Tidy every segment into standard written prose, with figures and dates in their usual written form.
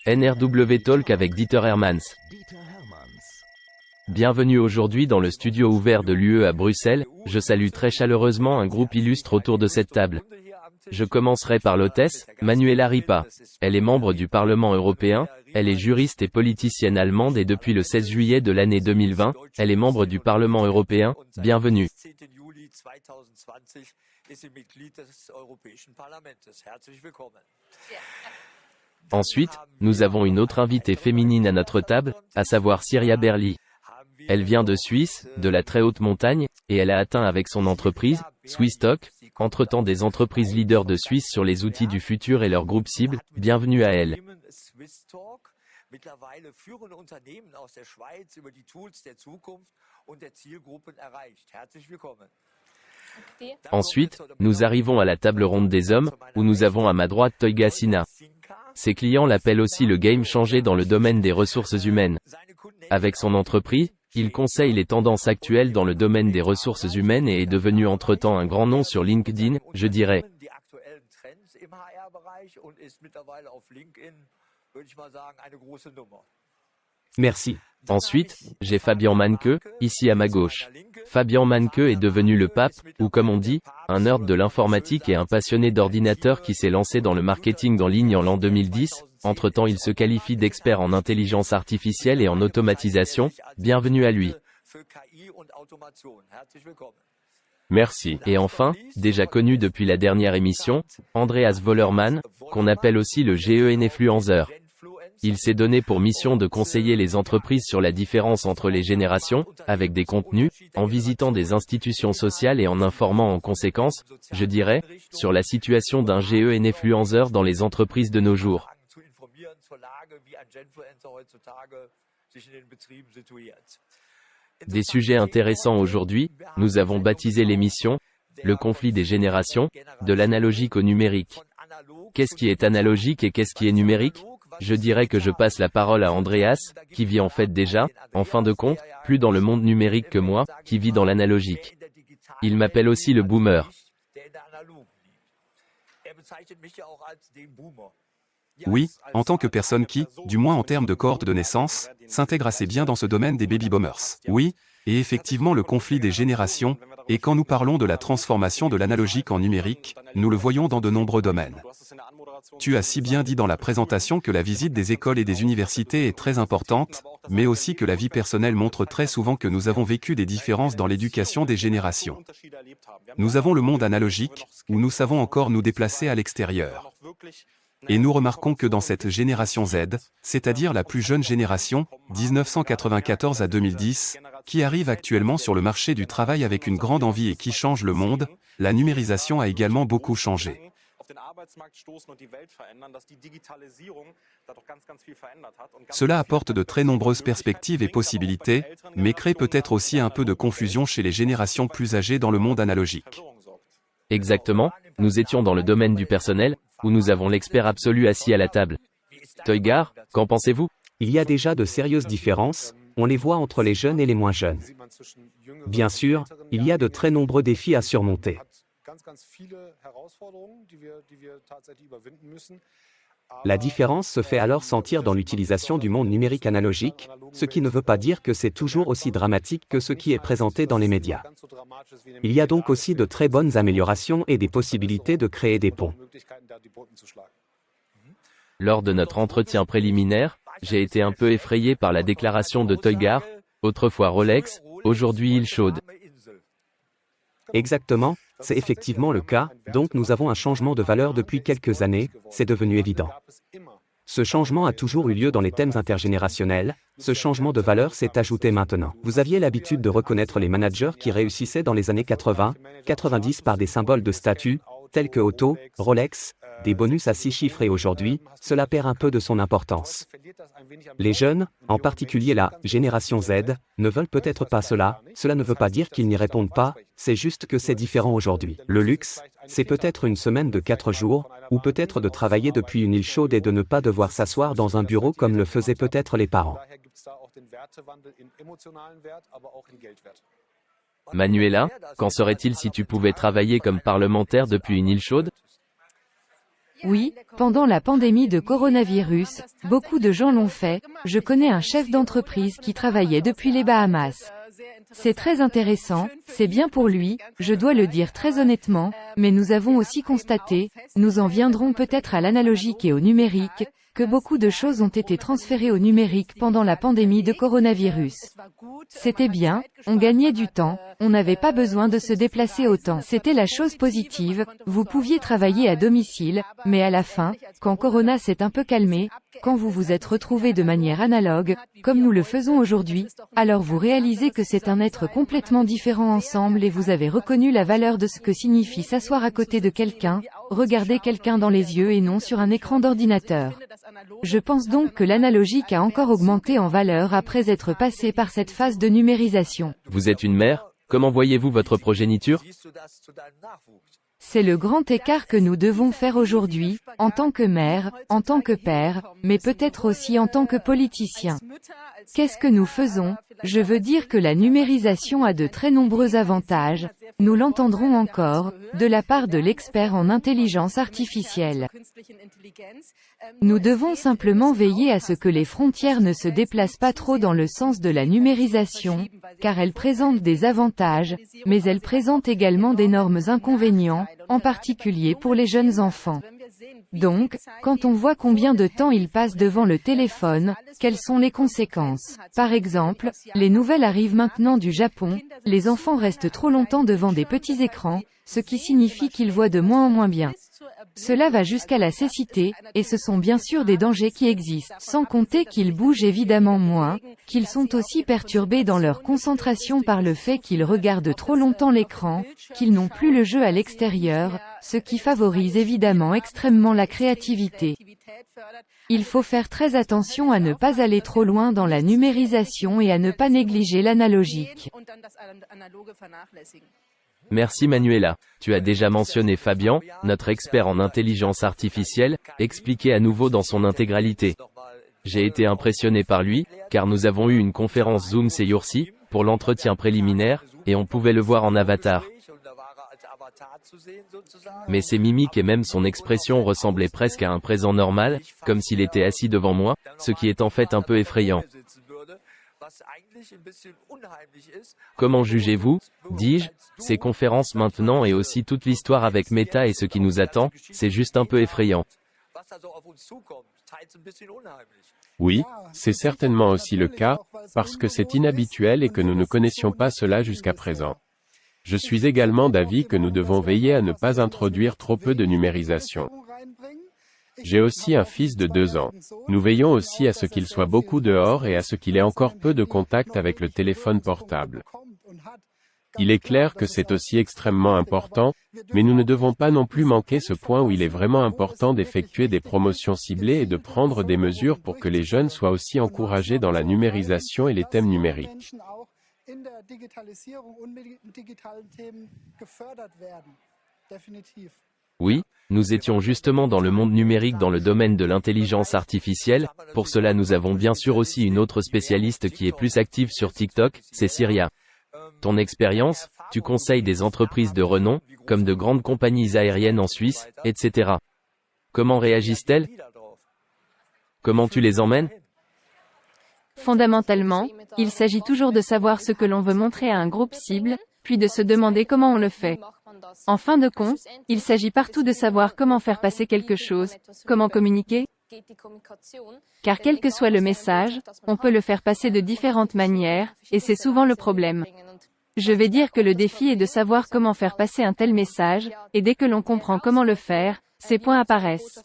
NRW Talk avec Dieter Hermans. Bienvenue aujourd'hui dans le studio ouvert de l'UE à Bruxelles. Je salue très chaleureusement un groupe illustre autour de cette table. Je commencerai par l'hôtesse, Manuela Ripa. Elle est membre du Parlement européen, elle est juriste et politicienne allemande et depuis le 16 juillet de l'année 2020, elle est membre du Parlement européen. Bienvenue. Ensuite, nous avons une autre invitée féminine à notre table, à savoir Syria Berli. Elle vient de Suisse, de la très haute montagne, et elle a atteint avec son entreprise, Swisstalk, entre-temps des entreprises leaders de Suisse sur les outils du futur et leurs groupes cibles. Bienvenue à elle. Ensuite, nous arrivons à la table ronde des hommes, où nous avons à ma droite Toiga Sina. Ses clients l'appellent aussi le game changer dans le domaine des ressources humaines. Avec son entreprise, il conseille les tendances actuelles dans le domaine des ressources humaines et est devenu entre-temps un grand nom sur LinkedIn, je dirais. Merci. Ensuite, j'ai Fabian Mahnke, ici à ma gauche. Fabian Mahnke est devenu le pape, ou comme on dit, un nerd de l'informatique et un passionné d'ordinateur qui s'est lancé dans le marketing en ligne en l'an 2010. Entre-temps, il se qualifie d'expert en intelligence artificielle et en automatisation. Bienvenue à lui. Merci. Et enfin, déjà connu depuis la dernière émission, Andreas Wollermann, qu'on appelle aussi le GEN Influencer. Il s'est donné pour mission de conseiller les entreprises sur la différence entre les générations, avec des contenus, en visitant des institutions sociales et en informant en conséquence, je dirais, sur la situation d'un GEN Influencer dans les entreprises de nos jours. Des sujets intéressants aujourd'hui, nous avons baptisé l'émission « Le conflit des générations, de l'analogique au numérique ». Qu'est-ce qui est analogique et qu'est-ce qui est numérique ? Je dirais que je passe la parole à Andreas, qui vit en fait déjà, en fin de compte, plus dans le monde numérique que moi, qui vit dans l'analogique. Il m'appelle aussi le boomer. Oui, en tant que personne qui, du moins en termes de cohorte de naissance, s'intègre assez bien dans ce domaine des baby boomers. Oui, et effectivement le conflit des générations, et quand nous parlons de la transformation de l'analogique en numérique, nous le voyons dans de nombreux domaines. Tu as si bien dit dans la présentation que la visite des écoles et des universités est très importante, mais aussi que la vie personnelle montre très souvent que nous avons vécu des différences dans l'éducation des générations. Nous avons le monde analogique, où nous savons encore nous déplacer à l'extérieur. Et nous remarquons que dans cette génération Z, c'est-à-dire la plus jeune génération, 1994 à 2010, qui arrive actuellement sur le marché du travail avec une grande envie et qui change le monde, la numérisation a également beaucoup changé. Cela apporte de très nombreuses perspectives et possibilités, mais crée peut-être aussi un peu de confusion chez les générations plus âgées dans le monde analogique. Exactement, nous étions dans le domaine du personnel, où nous avons l'expert absolu assis à la table. Toigar, qu'en pensez-vous ? Il y a déjà de sérieuses différences, on les voit entre les jeunes et les moins jeunes. Bien sûr, il y a de très nombreux défis à surmonter. La différence se fait alors sentir dans l'utilisation du monde numérique analogique, ce qui ne veut pas dire que c'est toujours aussi dramatique que ce qui est présenté dans les médias. Il y a donc aussi de très bonnes améliorations et des possibilités de créer des ponts. Lors de notre entretien préliminaire, j'ai été un peu effrayé par la déclaration de Toigar, autrefois Rolex, aujourd'hui île chaude. Exactement, c'est effectivement le cas, donc nous avons un changement de valeur depuis quelques années, c'est devenu évident. Ce changement a toujours eu lieu dans les thèmes intergénérationnels, ce changement de valeur s'est ajouté maintenant. Vous aviez l'habitude de reconnaître les managers qui réussissaient dans les années 80, 90 par des symboles de statut, tels que Auto, Rolex, des bonus à 6 chiffres et aujourd'hui, cela perd un peu de son importance. Les jeunes, en particulier la génération Z, ne veulent peut-être pas cela ne veut pas dire qu'ils n'y répondent pas, c'est juste que c'est différent aujourd'hui. Le luxe, c'est peut-être une semaine de 4 jours, ou peut-être de travailler depuis une île chaude et de ne pas devoir s'asseoir dans un bureau comme le faisaient peut-être les parents. Manuela, qu'en serait-il si tu pouvais travailler comme parlementaire depuis une île chaude ? Oui, pendant la pandémie de coronavirus, beaucoup de gens l'ont fait. Je connais un chef d'entreprise qui travaillait depuis les Bahamas. C'est très intéressant, c'est bien pour lui, je dois le dire très honnêtement, mais nous avons aussi constaté, nous en viendrons peut-être à l'analogique et au numérique, que beaucoup de choses ont été transférées au numérique pendant la pandémie de coronavirus. C'était bien, on gagnait du temps, on n'avait pas besoin de se déplacer autant. C'était la chose positive, vous pouviez travailler à domicile, mais à la fin, quand Corona s'est un peu calmé, quand vous vous êtes retrouvés de manière analogue, comme nous le faisons aujourd'hui, alors vous réalisez que c'est un être complètement différent ensemble et vous avez reconnu la valeur de ce que signifie s'asseoir à côté de quelqu'un, regarder quelqu'un dans les yeux et non sur un écran d'ordinateur. Je pense donc que l'analogique a encore augmenté en valeur après être passé par cette phase de numérisation. Vous êtes une mère, comment voyez-vous votre progéniture? C'est le grand écart que nous devons faire aujourd'hui, en tant que mère, en tant que père, mais peut-être aussi en tant que politicien. Qu'est-ce que nous faisons? Je veux dire que la numérisation a de très nombreux avantages, nous l'entendrons encore, de la part de l'expert en intelligence artificielle. Nous devons simplement veiller à ce que les frontières ne se déplacent pas trop dans le sens de la numérisation, car elle présente des avantages, mais elle présente également d'énormes inconvénients, en particulier pour les jeunes enfants. Donc, quand on voit combien de temps ils passent devant le téléphone, quelles sont les conséquences? Par exemple, les nouvelles arrivent maintenant du Japon, les enfants restent trop longtemps devant des petits écrans, ce qui signifie qu'ils voient de moins en moins bien. Cela va jusqu'à la cécité, et ce sont bien sûr des dangers qui existent, sans compter qu'ils bougent évidemment moins, qu'ils sont aussi perturbés dans leur concentration par le fait qu'ils regardent trop longtemps l'écran, qu'ils n'ont plus le jeu à l'extérieur, ce qui favorise évidemment extrêmement la créativité. Il faut faire très attention à ne pas aller trop loin dans la numérisation et à ne pas négliger l'analogique. Merci Manuela. Tu as déjà mentionné Fabien, notre expert en intelligence artificielle, expliqué à nouveau dans son intégralité. J'ai été impressionné par lui, car nous avons eu une conférence Zoom ces jours-ci, pour l'entretien préliminaire, et on pouvait le voir en avatar. Mais ses mimiques et même son expression ressemblaient presque à un présent normal, comme s'il était assis devant moi, ce qui est en fait un peu effrayant. Comment jugez-vous, dis-je, ces conférences maintenant et aussi toute l'histoire avec Meta et ce qui nous attend, c'est juste un peu effrayant. Oui, c'est certainement aussi le cas, parce que c'est inhabituel et que nous ne connaissions pas cela jusqu'à présent. Je suis également d'avis que nous devons veiller à ne pas introduire trop peu de numérisation. J'ai aussi un fils de 2 ans. Nous veillons aussi à ce qu'il soit beaucoup dehors et à ce qu'il ait encore peu de contact avec le téléphone portable. Il est clair que c'est aussi extrêmement important, mais nous ne devons pas non plus manquer ce point où il est vraiment important d'effectuer des promotions ciblées et de prendre des mesures pour que les jeunes soient aussi encouragés dans la numérisation et les thèmes numériques. Oui, nous étions justement dans le monde numérique dans le domaine de l'intelligence artificielle, pour cela nous avons bien sûr aussi une autre spécialiste qui est plus active sur TikTok, c'est Syria. Ton expérience, tu conseilles des entreprises de renom, comme de grandes compagnies aériennes en Suisse, etc. Comment réagissent-elles? Comment tu les emmènes? Fondamentalement, il s'agit toujours de savoir ce que l'on veut montrer à un groupe cible, puis de se demander comment on le fait. En fin de compte, il s'agit partout de savoir comment faire passer quelque chose, comment communiquer. Car quel que soit le message, on peut le faire passer de différentes manières, et c'est souvent le problème. Je vais dire que le défi est de savoir comment faire passer un tel message, et dès que l'on comprend comment le faire, ces points apparaissent.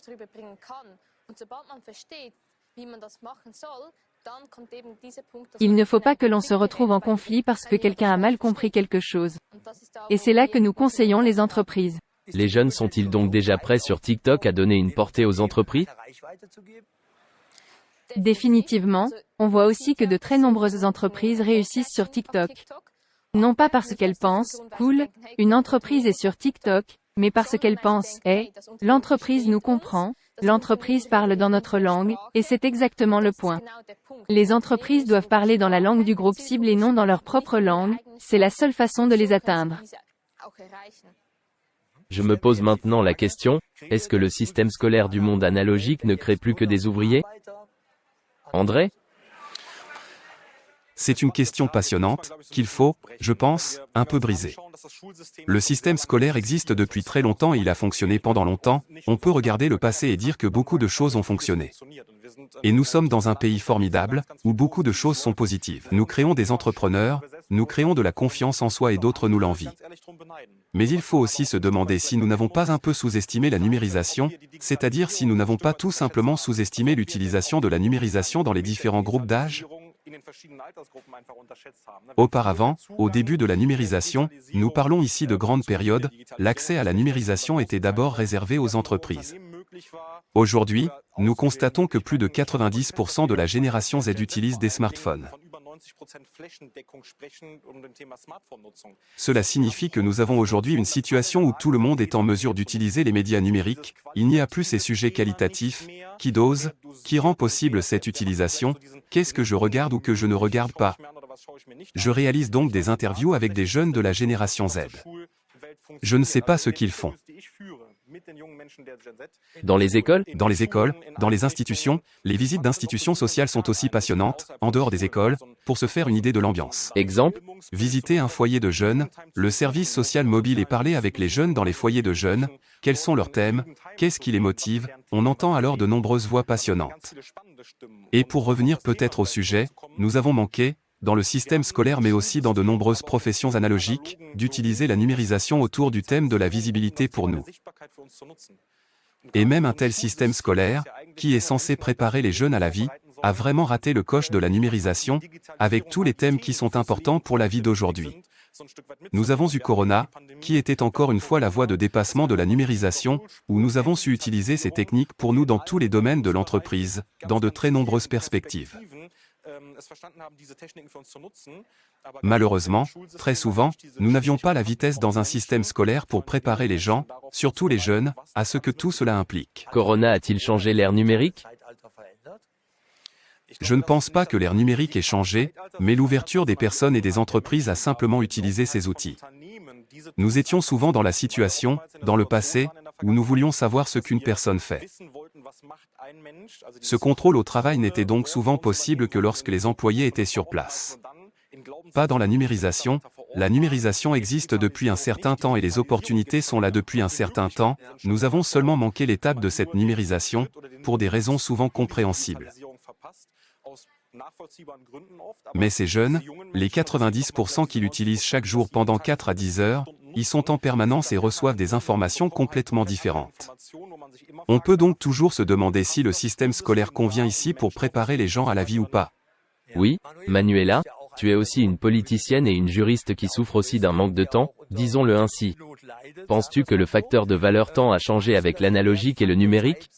Il ne faut pas que l'on se retrouve en conflit parce que quelqu'un a mal compris quelque chose. Et c'est là que nous conseillons les entreprises. Les jeunes sont-ils donc déjà prêts sur TikTok à donner une portée aux entreprises? Définitivement, on voit aussi que de très nombreuses entreprises réussissent sur TikTok. Non pas parce qu'elles pensent, cool, une entreprise est sur TikTok, mais parce qu'elles pensent, l'entreprise nous comprend, l'entreprise parle dans notre langue, et c'est exactement le point. Les entreprises doivent parler dans la langue du groupe cible et non dans leur propre langue, c'est la seule façon de les atteindre. Je me pose maintenant la question, est-ce que le système scolaire du monde analogique ne crée plus que des ouvriers? André? C'est une question passionnante, qu'il faut, je pense, un peu briser. Le système scolaire existe depuis très longtemps et il a fonctionné pendant longtemps, on peut regarder le passé et dire que beaucoup de choses ont fonctionné. Et nous sommes dans un pays formidable, où beaucoup de choses sont positives. Nous créons des entrepreneurs, nous créons de la confiance en soi et d'autres nous l'envient. Mais il faut aussi se demander si nous n'avons pas un peu sous-estimé la numérisation, c'est-à-dire si nous n'avons pas tout simplement sous-estimé l'utilisation de la numérisation dans les différents groupes d'âge. Auparavant, au début de la numérisation, nous parlons ici de grandes périodes, l'accès à la numérisation était d'abord réservé aux entreprises. Aujourd'hui, nous constatons que plus de 90% de la génération Z utilise des smartphones. Cela signifie que nous avons aujourd'hui une situation où tout le monde est en mesure d'utiliser les médias numériques, il n'y a plus ces sujets qualitatifs, qui dose, qui rend possible cette utilisation, qu'est-ce que je regarde ou que je ne regarde pas. Je réalise donc des interviews avec des jeunes de la génération Z. Je ne sais pas ce qu'ils font. Dans les écoles? Dans les écoles, dans les institutions, les visites d'institutions sociales sont aussi passionnantes, en dehors des écoles, pour se faire une idée de l'ambiance. Exemple? Visiter un foyer de jeunes, le service social mobile et parler avec les jeunes dans les foyers de jeunes, quels sont leurs thèmes, qu'est-ce qui les motive, on entend alors de nombreuses voix passionnantes. Et pour revenir peut-être au sujet, nous avons manqué, dans le système scolaire mais aussi dans de nombreuses professions analogiques, d'utiliser la numérisation autour du thème de la visibilité pour nous. Et même un tel système scolaire, qui est censé préparer les jeunes à la vie, a vraiment raté le coche de la numérisation, avec tous les thèmes qui sont importants pour la vie d'aujourd'hui. Nous avons eu Corona, qui était encore une fois la voie de dépassement de la numérisation, où nous avons su utiliser ces techniques pour nous dans tous les domaines de l'entreprise, dans de très nombreuses perspectives. Malheureusement, très souvent, nous n'avions pas la vitesse dans un système scolaire pour préparer les gens, surtout les jeunes, à ce que tout cela implique. Corona a-t-il changé l'ère numérique? Je ne pense pas que l'ère numérique ait changé, mais l'ouverture des personnes et des entreprises à simplement utiliser ces outils. Nous étions souvent dans la situation, dans le passé, où nous voulions savoir ce qu'une personne fait. Ce contrôle au travail n'était donc souvent possible que lorsque les employés étaient sur place. Pas dans la numérisation existe depuis un certain temps et les opportunités sont là depuis un certain temps, nous avons seulement manqué l'étape de cette numérisation, pour des raisons souvent compréhensibles. Mais ces jeunes, les 90% qui l'utilisent chaque jour pendant 4 à 10 heures, y sont en permanence et reçoivent des informations complètement différentes. On peut donc toujours se demander si le système scolaire convient ici pour préparer les gens à la vie ou pas. Oui, Manuela, tu es aussi une politicienne et une juriste qui souffre aussi d'un manque de temps, disons-le ainsi. Penses-tu que le facteur de valeur temps a changé avec l'analogique et le numérique?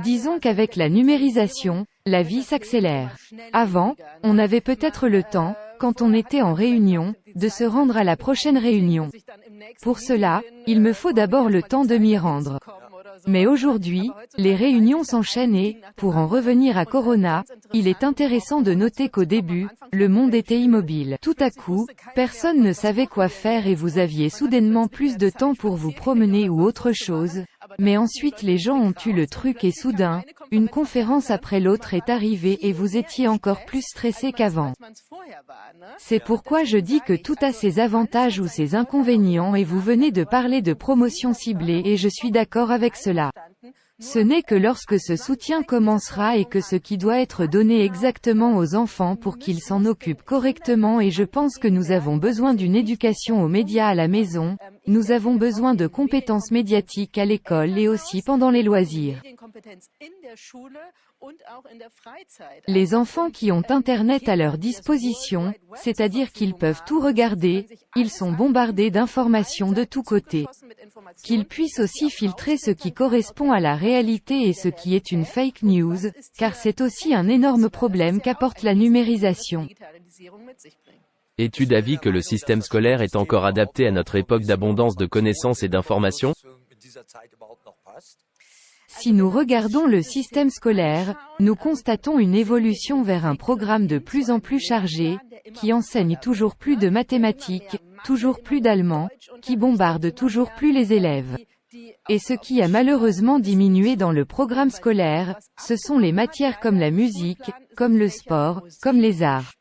Disons qu'avec la numérisation, la vie s'accélère. Avant, on avait peut-être le temps, quand on était en réunion, de se rendre à la prochaine réunion. Pour cela, il me faut d'abord le temps de m'y rendre. Mais aujourd'hui, les réunions s'enchaînent et, pour en revenir à Corona, il est intéressant de noter qu'au début, le monde était immobile. Tout à coup, personne ne savait quoi faire et vous aviez soudainement plus de temps pour vous promener ou autre chose. Mais ensuite les gens ont eu le truc et soudain, une conférence après l'autre est arrivée et vous étiez encore plus stressé qu'avant. C'est pourquoi je dis que tout a ses avantages ou ses inconvénients et vous venez de parler de promotion ciblée et je suis d'accord avec cela. Ce n'est que lorsque ce soutien commencera et que ce qui doit être donné exactement aux enfants pour qu'ils s'en occupent correctement et je pense que nous avons besoin d'une éducation aux médias à la maison, nous avons besoin de compétences médiatiques à l'école et aussi pendant les loisirs. Les enfants qui ont Internet à leur disposition, c'est-à-dire qu'ils peuvent tout regarder, ils sont bombardés d'informations de tous côtés. Qu'ils puissent aussi filtrer ce qui correspond à la réalité et ce qui est une fake news, car c'est aussi un énorme problème qu'apporte la numérisation. Es-tu d'avis que le système scolaire est encore adapté à notre époque d'abondance de connaissances et d'informations? Si nous regardons le système scolaire, nous constatons une évolution vers un programme de plus en plus chargé, qui enseigne toujours plus de mathématiques, toujours plus d'allemand, qui bombarde toujours plus les élèves. Et ce qui a malheureusement diminué dans le programme scolaire, ce sont les matières comme la musique, comme le sport, comme les arts.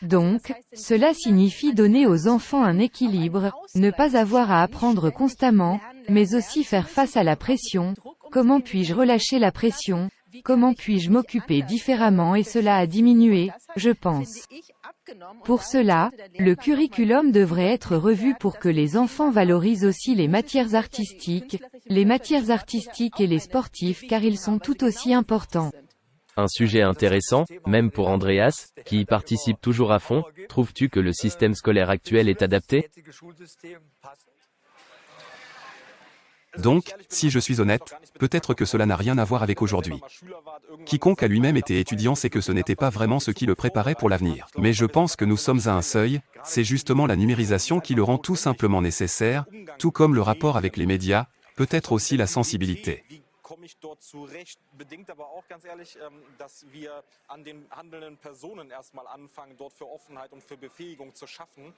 Donc, cela signifie donner aux enfants un équilibre, ne pas avoir à apprendre constamment, mais aussi faire face à la pression. Comment puis-je relâcher la pression? Comment puis-je m'occuper différemment? Et cela a diminué, je pense. Pour cela, le curriculum devrait être revu pour que les enfants valorisent aussi les matières artistiques et les sportifs car ils sont tout aussi importants. Un sujet intéressant, même pour Andreas, qui y participe toujours à fond. Trouves-tu que le système scolaire actuel est adapté? Donc, si je suis honnête, peut-être que cela n'a rien à voir avec aujourd'hui. Quiconque a lui-même été étudiant sait que ce n'était pas vraiment ce qui le préparait pour l'avenir. Mais je pense que nous sommes à un seuil, c'est justement la numérisation qui le rend tout simplement nécessaire, tout comme le rapport avec les médias, peut-être aussi la sensibilité. Komme ich dort zurecht, bedingt aber auch ganz ehrlich, dass wir an den handelnden Personen erstmal anfangen, dort für Offenheit und für Befähigung zu schaffen,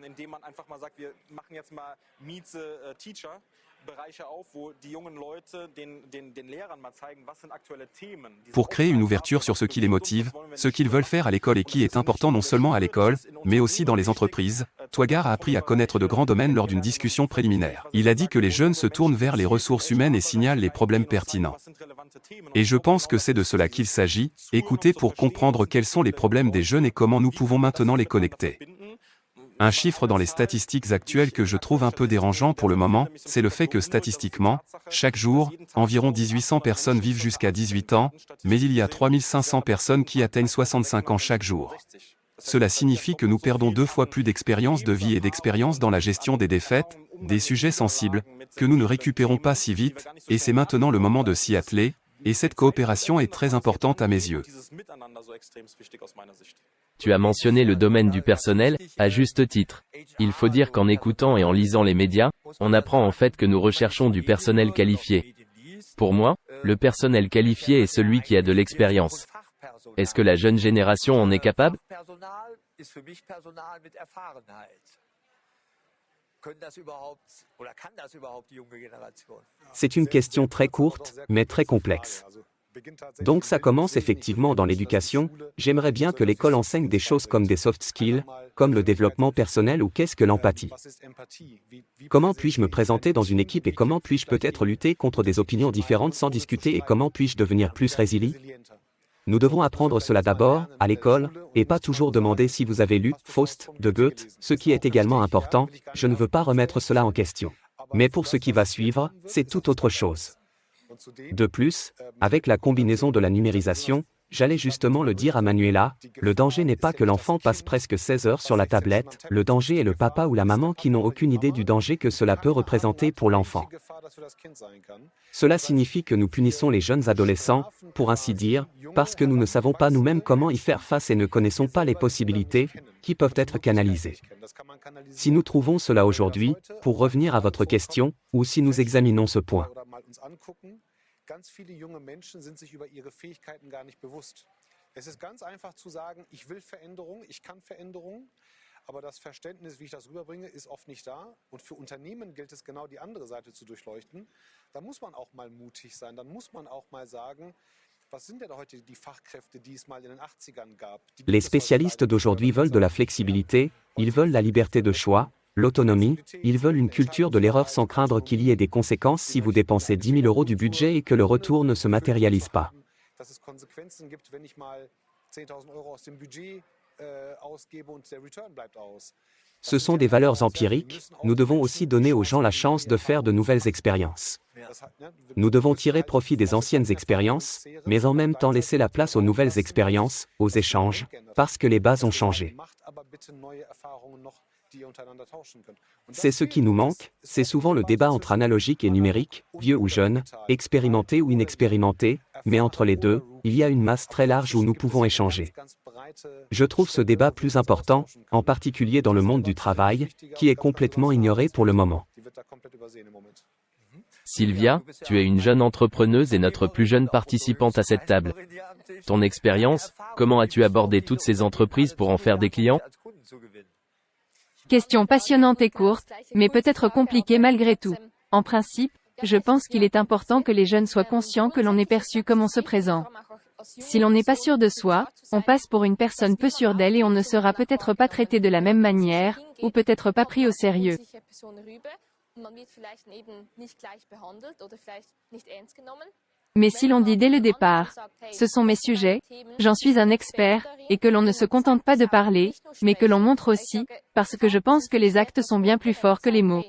indem man einfach mal sagt, wir machen jetzt mal Meet the Teacher. Bereiche auf, wo die jungen Leute den Lehrern mal zeigen, was sind aktuelle Themen. Pour créer une ouverture sur ce qui les motive, ce qu'ils veulent faire à l'école et qui est important non seulement à l'école, mais aussi dans les entreprises, Twagar a appris à connaître de grands domaines lors d'une discussion préliminaire. Il a dit que les jeunes se tournent vers les ressources humaines et signalent les problèmes pertinents. Et je pense que c'est de cela qu'il s'agit, écouter pour comprendre quels sont les problèmes des jeunes et comment nous pouvons maintenant les connecter. Un chiffre dans les statistiques actuelles que je trouve un peu dérangeant pour le moment, c'est le fait que statistiquement, chaque jour, environ 1800 personnes vivent jusqu'à 18 ans, mais il y a 3500 personnes qui atteignent 65 ans chaque jour. Cela signifie que nous perdons 2 fois plus d'expérience de vie et d'expérience dans la gestion des défaites, des sujets sensibles, que nous ne récupérons pas si vite, et c'est maintenant le moment de s'y atteler, et cette coopération est très importante à mes yeux. Tu as mentionné le domaine du personnel, à juste titre. Il faut dire qu'en écoutant et en lisant les médias, on apprend en fait que nous recherchons du personnel qualifié. Pour moi, le personnel qualifié est celui qui a de l'expérience. Est-ce que la jeune génération en est capable? C'est une question très courte, mais très complexe. Donc ça commence effectivement dans l'éducation. J'aimerais bien que l'école enseigne des choses comme des soft skills, comme le développement personnel ou qu'est-ce que l'empathie. Comment puis-je me présenter dans une équipe et comment puis-je peut-être lutter contre des opinions différentes sans discuter et comment puis-je devenir plus résilient? Nous devons apprendre cela d'abord, à l'école, et pas toujours demander si vous avez lu Faust de Goethe, ce qui est également important, je ne veux pas remettre cela en question. Mais pour ce qui va suivre, c'est tout autre chose. De plus, avec la combinaison de la numérisation, j'allais justement le dire à Manuela, le danger n'est pas que l'enfant passe presque 16 heures sur la tablette, le danger est le papa ou la maman qui n'ont aucune idée du danger que cela peut représenter pour l'enfant. Cela signifie que nous punissons les jeunes adolescents, pour ainsi dire, parce que nous ne savons pas nous-mêmes comment y faire face et ne connaissons pas les possibilités, qui peuvent être canalisées. Si nous trouvons cela aujourd'hui, pour revenir à votre question, ou si nous examinons ce point. Ganz viele junge Menschen sind sich über ihre Fähigkeiten gar nicht bewusst. Es ist ganz einfach zu sagen, ich will Veränderung, ich kann Veränderung, aber das Verständnis, wie ich das rüberbringe, ist oft nicht da. Und für Unternehmen gilt es genau die andere Seite zu durchleuchten. Da muss man auch mal mutig sein, dann muss man auch mal sagen, was sind denn heute die Fachkräfte, die es mal in den 80ern gab? Les spécialistes d'aujourd'hui veulent de la flexibilité, ils veulent la liberté de choix, l'autonomie, ils veulent une culture de l'erreur sans craindre qu'il y ait des conséquences si vous dépensez 10 000 € du budget et que le retour ne se matérialise pas. Ce sont des valeurs empiriques, nous devons aussi donner aux gens la chance de faire de nouvelles expériences. Nous devons tirer profit des anciennes expériences, mais en même temps laisser la place aux nouvelles expériences, aux échanges, parce que les bases ont changé. C'est ce qui nous manque, c'est souvent le débat entre analogique et numérique, vieux ou jeune, expérimenté ou inexpérimenté, mais entre les deux, il y a une masse très large où nous pouvons échanger. Je trouve ce débat plus important, en particulier dans le monde du travail, qui est complètement ignoré pour le moment. Sylvia, tu es une jeune entrepreneuse et notre plus jeune participante à cette table. Ton expérience, comment as-tu abordé toutes ces entreprises pour en faire des clients? Question passionnante et courte, mais peut-être compliquée malgré tout. En principe, je pense qu'il est important que les jeunes soient conscients que l'on est perçu comme on se présente. Si l'on n'est pas sûr de soi, on passe pour une personne peu sûre d'elle et on ne sera peut-être pas traité de la même manière, ou peut-être pas pris au sérieux. Mais si l'on dit dès le départ, ce sont mes sujets, j'en suis un expert, et que l'on ne se contente pas de parler, mais que l'on montre aussi, parce que je pense que les actes sont bien plus forts que les mots.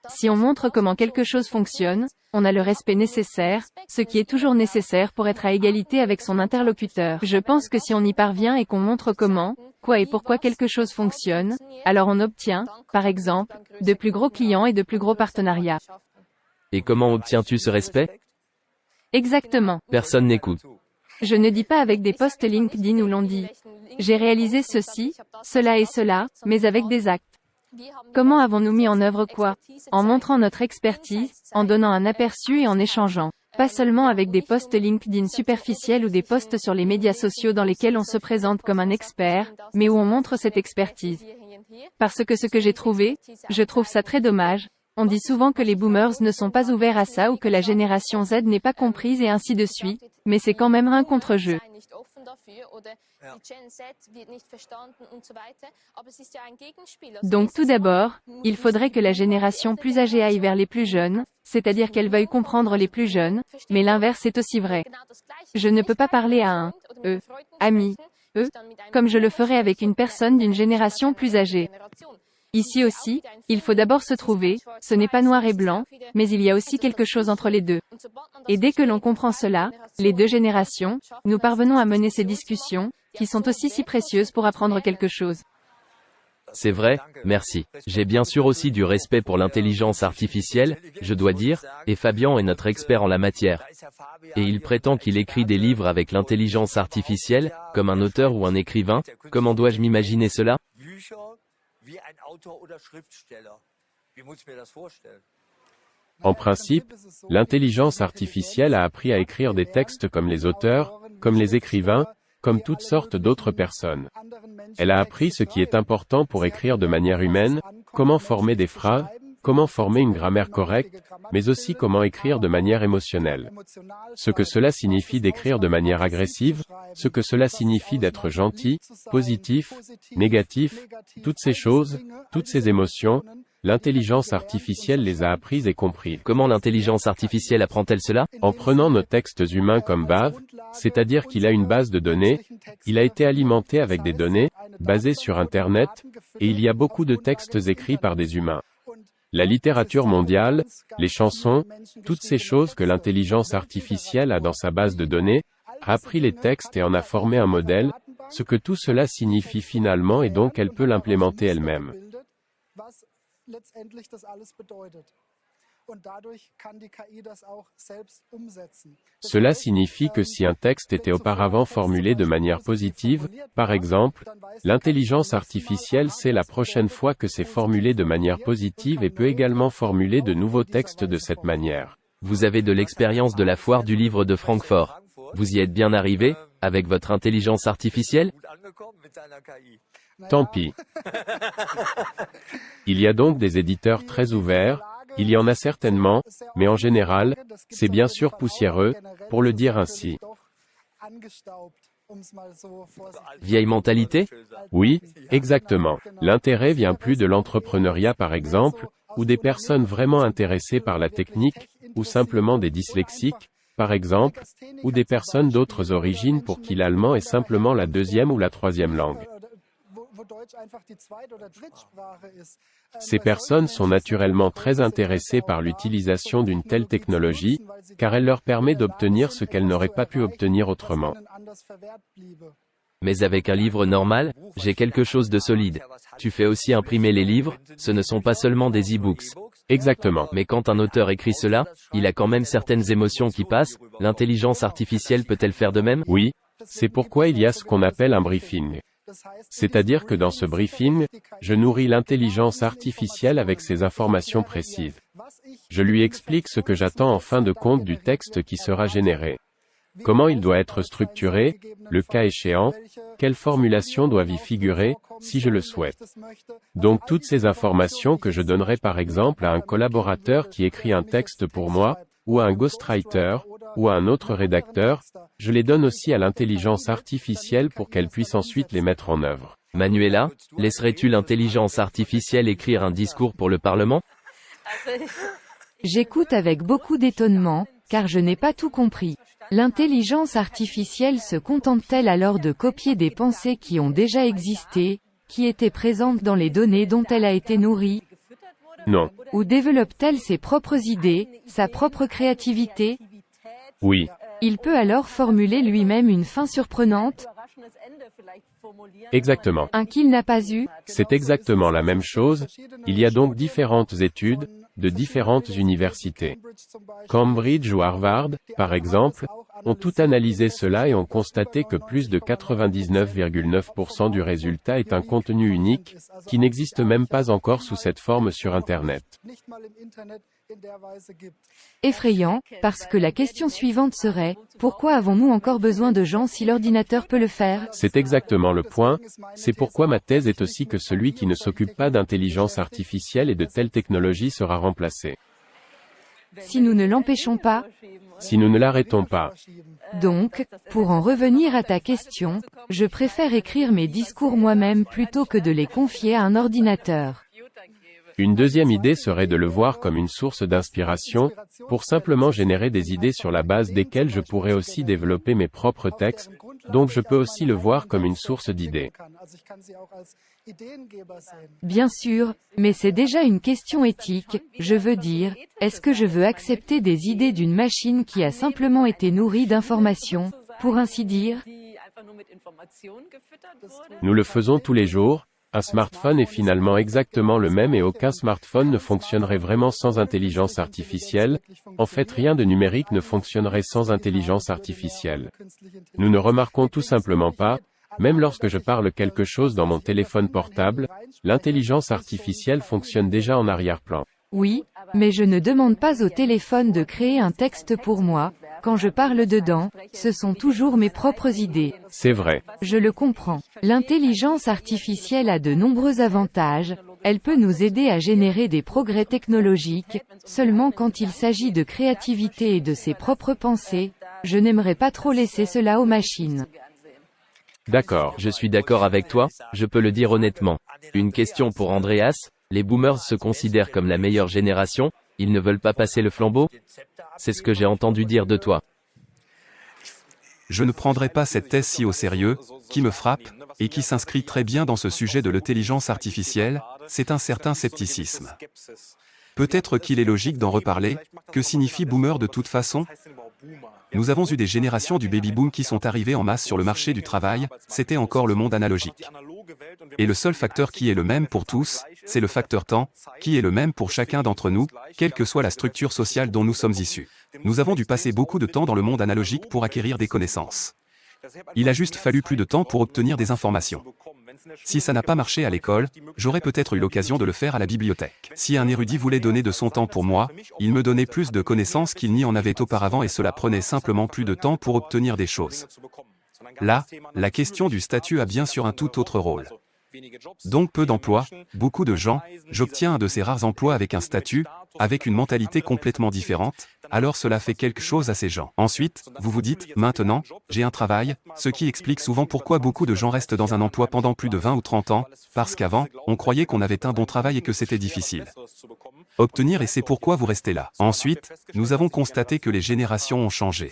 Si on montre comment quelque chose fonctionne, on a le respect nécessaire, ce qui est toujours nécessaire pour être à égalité avec son interlocuteur. Je pense que si on y parvient et qu'on montre comment, quoi et pourquoi quelque chose fonctionne, alors on obtient, par exemple, de plus gros clients et de plus gros partenariats. Et comment obtiens-tu ce respect? Exactement. Personne n'écoute. Je ne dis pas avec des posts LinkedIn où l'on dit « J'ai réalisé ceci, cela et cela », mais avec des actes. Comment avons-nous mis en œuvre quoi? En montrant notre expertise, en donnant un aperçu et en échangeant. Pas seulement avec des posts LinkedIn superficiels ou des posts sur les médias sociaux dans lesquels on se présente comme un expert, mais où on montre cette expertise. Parce que ce que j'ai trouvé, je trouve ça très dommage. On dit souvent que les boomers ne sont pas ouverts à ça ou que la génération Z n'est pas comprise et ainsi de suite, mais c'est quand même un contre-jeu. Donc tout d'abord, il faudrait que la génération plus âgée aille vers les plus jeunes, c'est-à-dire qu'elle veuille comprendre les plus jeunes, mais l'inverse est aussi vrai. Je ne peux pas parler à un ami, comme je le ferais avec une personne d'une génération plus âgée. Ici aussi, il faut d'abord se trouver, ce n'est pas noir et blanc, mais il y a aussi quelque chose entre les deux. Et dès que l'on comprend cela, les deux générations, nous parvenons à mener ces discussions, qui sont aussi si précieuses pour apprendre quelque chose. C'est vrai, merci. J'ai bien sûr aussi du respect pour l'intelligence artificielle, je dois dire, et Fabian est notre expert en la matière. Et il prétend qu'il écrit des livres avec l'intelligence artificielle, comme un auteur ou un écrivain. Comment dois-je m'imaginer cela? En principe, l'intelligence artificielle a appris à écrire des textes comme les auteurs, comme les écrivains, comme toutes sortes d'autres personnes. Elle a appris ce qui est important pour écrire de manière humaine, comment former des phrases, comment former une grammaire correcte, mais aussi comment écrire de manière émotionnelle. Ce que cela signifie d'écrire de manière agressive, ce que cela signifie d'être gentil, positif, négatif, toutes ces choses, toutes ces émotions, l'intelligence artificielle les a apprises et comprises. Comment l'intelligence artificielle apprend-elle cela? En prenant nos textes humains comme base, c'est-à-dire qu'il a une base de données, il a été alimenté avec des données, basées sur Internet, et il y a beaucoup de textes écrits par des humains. La littérature mondiale, les chansons, toutes ces choses que l'intelligence artificielle a dans sa base de données, a appris les textes et en a formé un modèle, ce que tout cela signifie finalement et donc elle peut l'implémenter elle-même. Cela signifie que si un texte était auparavant formulé de manière positive, par exemple, l'intelligence artificielle sait la prochaine fois que c'est formulé de manière positive et peut également formuler de nouveaux textes de cette manière. Vous avez de l'expérience de la foire du livre de Francfort. Vous y êtes bien arrivé, avec votre intelligence artificielle? Tant pis. Il y a donc des éditeurs très ouverts, il y en a certainement, mais en général, c'est bien sûr poussiéreux, pour le dire ainsi. Vieille mentalité? Oui, exactement. L'intérêt vient plus de l'entrepreneuriat par exemple, ou des personnes vraiment intéressées par la technique, ou simplement des dyslexiques, par exemple, ou des personnes d'autres origines pour qui l'allemand est simplement la deuxième ou la troisième langue. Ces personnes sont naturellement très intéressées par l'utilisation d'une telle technologie, car elle leur permet d'obtenir ce qu'elles n'auraient pas pu obtenir autrement. Mais avec un livre normal, j'ai quelque chose de solide. Tu fais aussi imprimer les livres, ce ne sont pas seulement des e-books. Exactement. Mais quand un auteur écrit cela, il a quand même certaines émotions qui passent, l'intelligence artificielle peut-elle faire de même? Oui, c'est pourquoi il y a ce qu'on appelle un briefing. C'est-à-dire que dans ce briefing, je nourris l'intelligence artificielle avec ces informations précises. Je lui explique ce que j'attends en fin de compte du texte qui sera généré. Comment il doit être structuré, le cas échéant, quelles formulations doivent y figurer, si je le souhaite. Donc toutes ces informations que je donnerai par exemple à un collaborateur qui écrit un texte pour moi, ou à un ghostwriter, ou à un autre rédacteur, je les donne aussi à l'intelligence artificielle pour qu'elle puisse ensuite les mettre en œuvre. Manuela, laisserais-tu l'intelligence artificielle écrire un discours pour le Parlement? J'écoute avec beaucoup d'étonnement, car je n'ai pas tout compris. L'intelligence artificielle se contente-t-elle alors de copier des pensées qui ont déjà existé, qui étaient présentes dans les données dont elle a été nourrie? Non. Ou développe-t-elle ses propres idées, sa propre créativité? Oui. Il peut alors formuler lui-même une fin surprenante, Exactement. un qu'il n'a pas eu? C'est exactement la même chose. Il y a donc différentes études, de différentes universités. Cambridge ou Harvard, par exemple, ont tout analysé cela et ont constaté que plus de 99,9% du résultat est un contenu unique, qui n'existe même pas encore sous cette forme sur Internet. Effrayant, parce que la question suivante serait, pourquoi avons-nous encore besoin de gens si l'ordinateur peut le faire? C'est exactement le point, c'est pourquoi ma thèse est aussi que celui qui ne s'occupe pas d'intelligence artificielle et de telles technologies sera remplacé. Si nous ne l'empêchons pas? Si nous ne l'arrêtons pas. Donc, pour en revenir à ta question, je préfère écrire mes discours moi-même plutôt que de les confier à un ordinateur. Une deuxième idée serait de le voir comme une source d'inspiration, pour simplement générer des idées sur la base desquelles je pourrais aussi développer mes propres textes, donc je peux aussi le voir comme une source d'idées. Bien sûr, mais c'est déjà une question éthique, je veux dire, est-ce que je veux accepter des idées d'une machine qui a simplement été nourrie d'informations, pour ainsi dire? Nous le faisons tous les jours. Un smartphone est finalement exactement le même et aucun smartphone ne fonctionnerait vraiment sans intelligence artificielle. En fait, rien de numérique ne fonctionnerait sans intelligence artificielle. Nous ne remarquons tout simplement pas, même lorsque je parle quelque chose dans mon téléphone portable, l'intelligence artificielle fonctionne déjà en arrière-plan. Oui, mais je ne demande pas au téléphone de créer un texte pour moi. Quand je parle dedans, ce sont toujours mes propres idées. C'est vrai. Je le comprends. L'intelligence artificielle a de nombreux avantages. Elle peut nous aider à générer des progrès technologiques. Seulement quand il s'agit de créativité et de ses propres pensées, je n'aimerais pas trop laisser cela aux machines. D'accord. Je suis d'accord avec toi, je peux le dire honnêtement. Une question pour Andreas, les boomers se considèrent comme la meilleure génération, ils ne veulent pas passer le flambeau? C'est ce que j'ai entendu dire de toi. Je ne prendrai pas cette thèse si au sérieux, qui me frappe, et qui s'inscrit très bien dans ce sujet de l'intelligence artificielle, c'est un certain scepticisme. Peut-être qu'il est logique d'en reparler, que signifie boomer de toute façon? Nous avons eu des générations du baby-boom qui sont arrivées en masse sur le marché du travail, c'était encore le monde analogique. Et le seul facteur qui est le même pour tous, c'est le facteur temps, qui est le même pour chacun d'entre nous, quelle que soit la structure sociale dont nous sommes issus. Nous avons dû passer beaucoup de temps dans le monde analogique pour acquérir des connaissances. Il a juste fallu plus de temps pour obtenir des informations. Si ça n'a pas marché à l'école, j'aurais peut-être eu l'occasion de le faire à la bibliothèque. Si un érudit voulait donner de son temps pour moi, il me donnait plus de connaissances qu'il n'y en avait auparavant et cela prenait simplement plus de temps pour obtenir des choses. Là, la question du statut a bien sûr un tout autre rôle. Donc peu d'emplois, beaucoup de gens, j'obtiens un de ces rares emplois avec un statut, avec une mentalité complètement différente, alors cela fait quelque chose à ces gens. Ensuite, vous vous dites, maintenant, j'ai un travail, ce qui explique souvent pourquoi beaucoup de gens restent dans un emploi pendant plus de 20 ou 30 ans, parce qu'avant, on croyait qu'on avait un bon travail et que c'était difficile. Obtenir et c'est pourquoi vous restez là. Ensuite, nous avons constaté que les générations ont changé.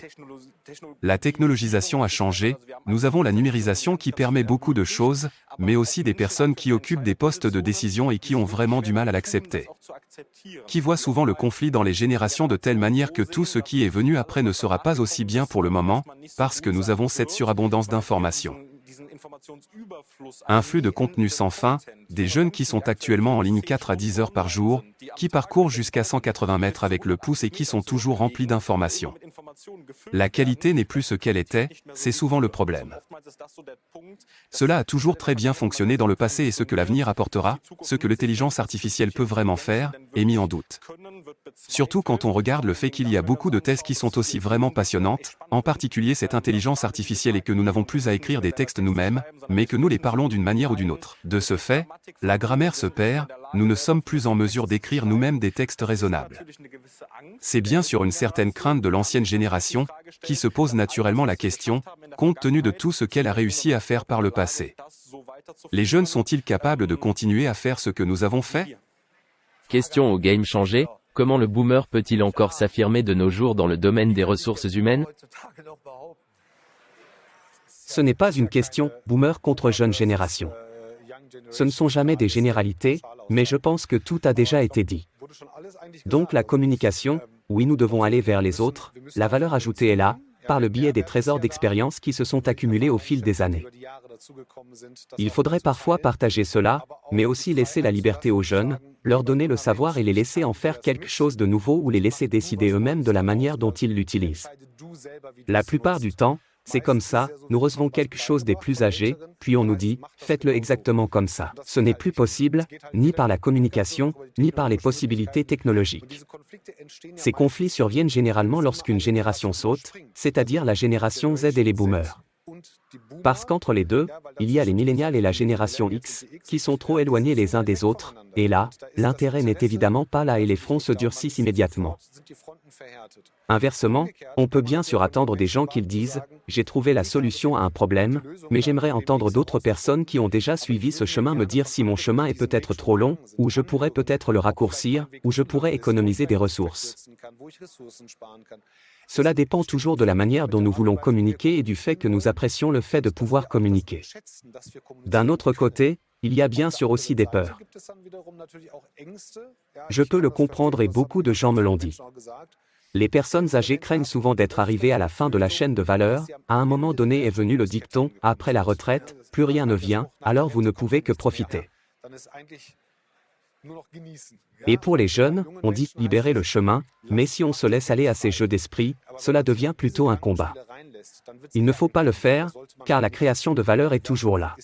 La technologisation a changé, nous avons la numérisation qui permet beaucoup de choses, mais aussi des personnes qui occupent des postes de décision et qui ont vraiment du mal à l'accepter. Qui voient souvent le conflit dans les générations de telle manière que tout ce qui est venu après ne sera pas aussi bien pour le moment, parce que nous avons cette surabondance d'informations. Un flux de contenu sans fin, des jeunes qui sont actuellement en ligne 4 à 10 heures par jour, qui parcourent jusqu'à 180 mètres avec le pouce et qui sont toujours remplis d'informations. La qualité n'est plus ce qu'elle était, c'est souvent le problème. Cela a toujours très bien fonctionné dans le passé et ce que l'avenir apportera, ce que l'intelligence artificielle peut vraiment faire, est mis en doute. Surtout quand on regarde le fait qu'il y a beaucoup de thèses qui sont aussi vraiment passionnantes, en particulier cette intelligence artificielle et que nous n'avons plus à écrire des textes nous-mêmes, mais que nous les parlons d'une manière ou d'une autre. De ce fait, la grammaire se perd, nous ne sommes plus en mesure d'écrire nous-mêmes des textes raisonnables. C'est bien sûr une certaine crainte de l'ancienne génération, qui se pose naturellement la question, compte tenu de tout ce qu'elle a réussi à faire par le passé. Les jeunes sont-ils capables de continuer à faire ce que nous avons fait? Question au game changé, comment le boomer peut-il encore s'affirmer de nos jours dans le domaine des ressources humaines? Ce n'est pas une question boomer contre jeune génération. Ce ne sont jamais des généralités, mais je pense que tout a déjà été dit. Donc la communication, oui nous devons aller vers les autres, la valeur ajoutée est là, par le biais des trésors d'expérience qui se sont accumulés au fil des années. Il faudrait parfois partager cela, mais aussi laisser la liberté aux jeunes, leur donner le savoir et les laisser en faire quelque chose de nouveau ou les laisser décider eux-mêmes de la manière dont ils l'utilisent. La plupart du temps, c'est comme ça, nous recevons quelque chose des plus âgés, puis on nous dit, faites-le exactement comme ça. Ce n'est plus possible, ni par la communication, ni par les possibilités technologiques. Ces conflits surviennent généralement lorsqu'une génération saute, c'est-à-dire la génération Z et les boomers. Parce qu'entre les deux, il y a les millénials et la génération X, qui sont trop éloignés les uns des autres, et là, l'intérêt n'est évidemment pas là et les fronts se durcissent immédiatement. Inversement, on peut bien sûr attendre des gens qui disent « j'ai trouvé la solution à un problème », mais j'aimerais entendre d'autres personnes qui ont déjà suivi ce chemin me dire si mon chemin est peut-être trop long, ou je pourrais peut-être le raccourcir, ou je pourrais économiser des ressources. Cela dépend toujours de la manière dont nous voulons communiquer et du fait que nous apprécions le fait de pouvoir communiquer. D'un autre côté, il y a bien sûr aussi des peurs. Je peux le comprendre et beaucoup de gens me l'ont dit. Les personnes âgées craignent souvent d'être arrivées à la fin de la chaîne de valeur, à un moment donné est venu le dicton « après la retraite, plus rien ne vient, alors vous ne pouvez que profiter ». Et pour les jeunes, on dit « libérer le chemin », mais si on se laisse aller à ces jeux d'esprit, cela devient plutôt un combat. Il ne faut pas le faire, car la création de valeur est toujours là.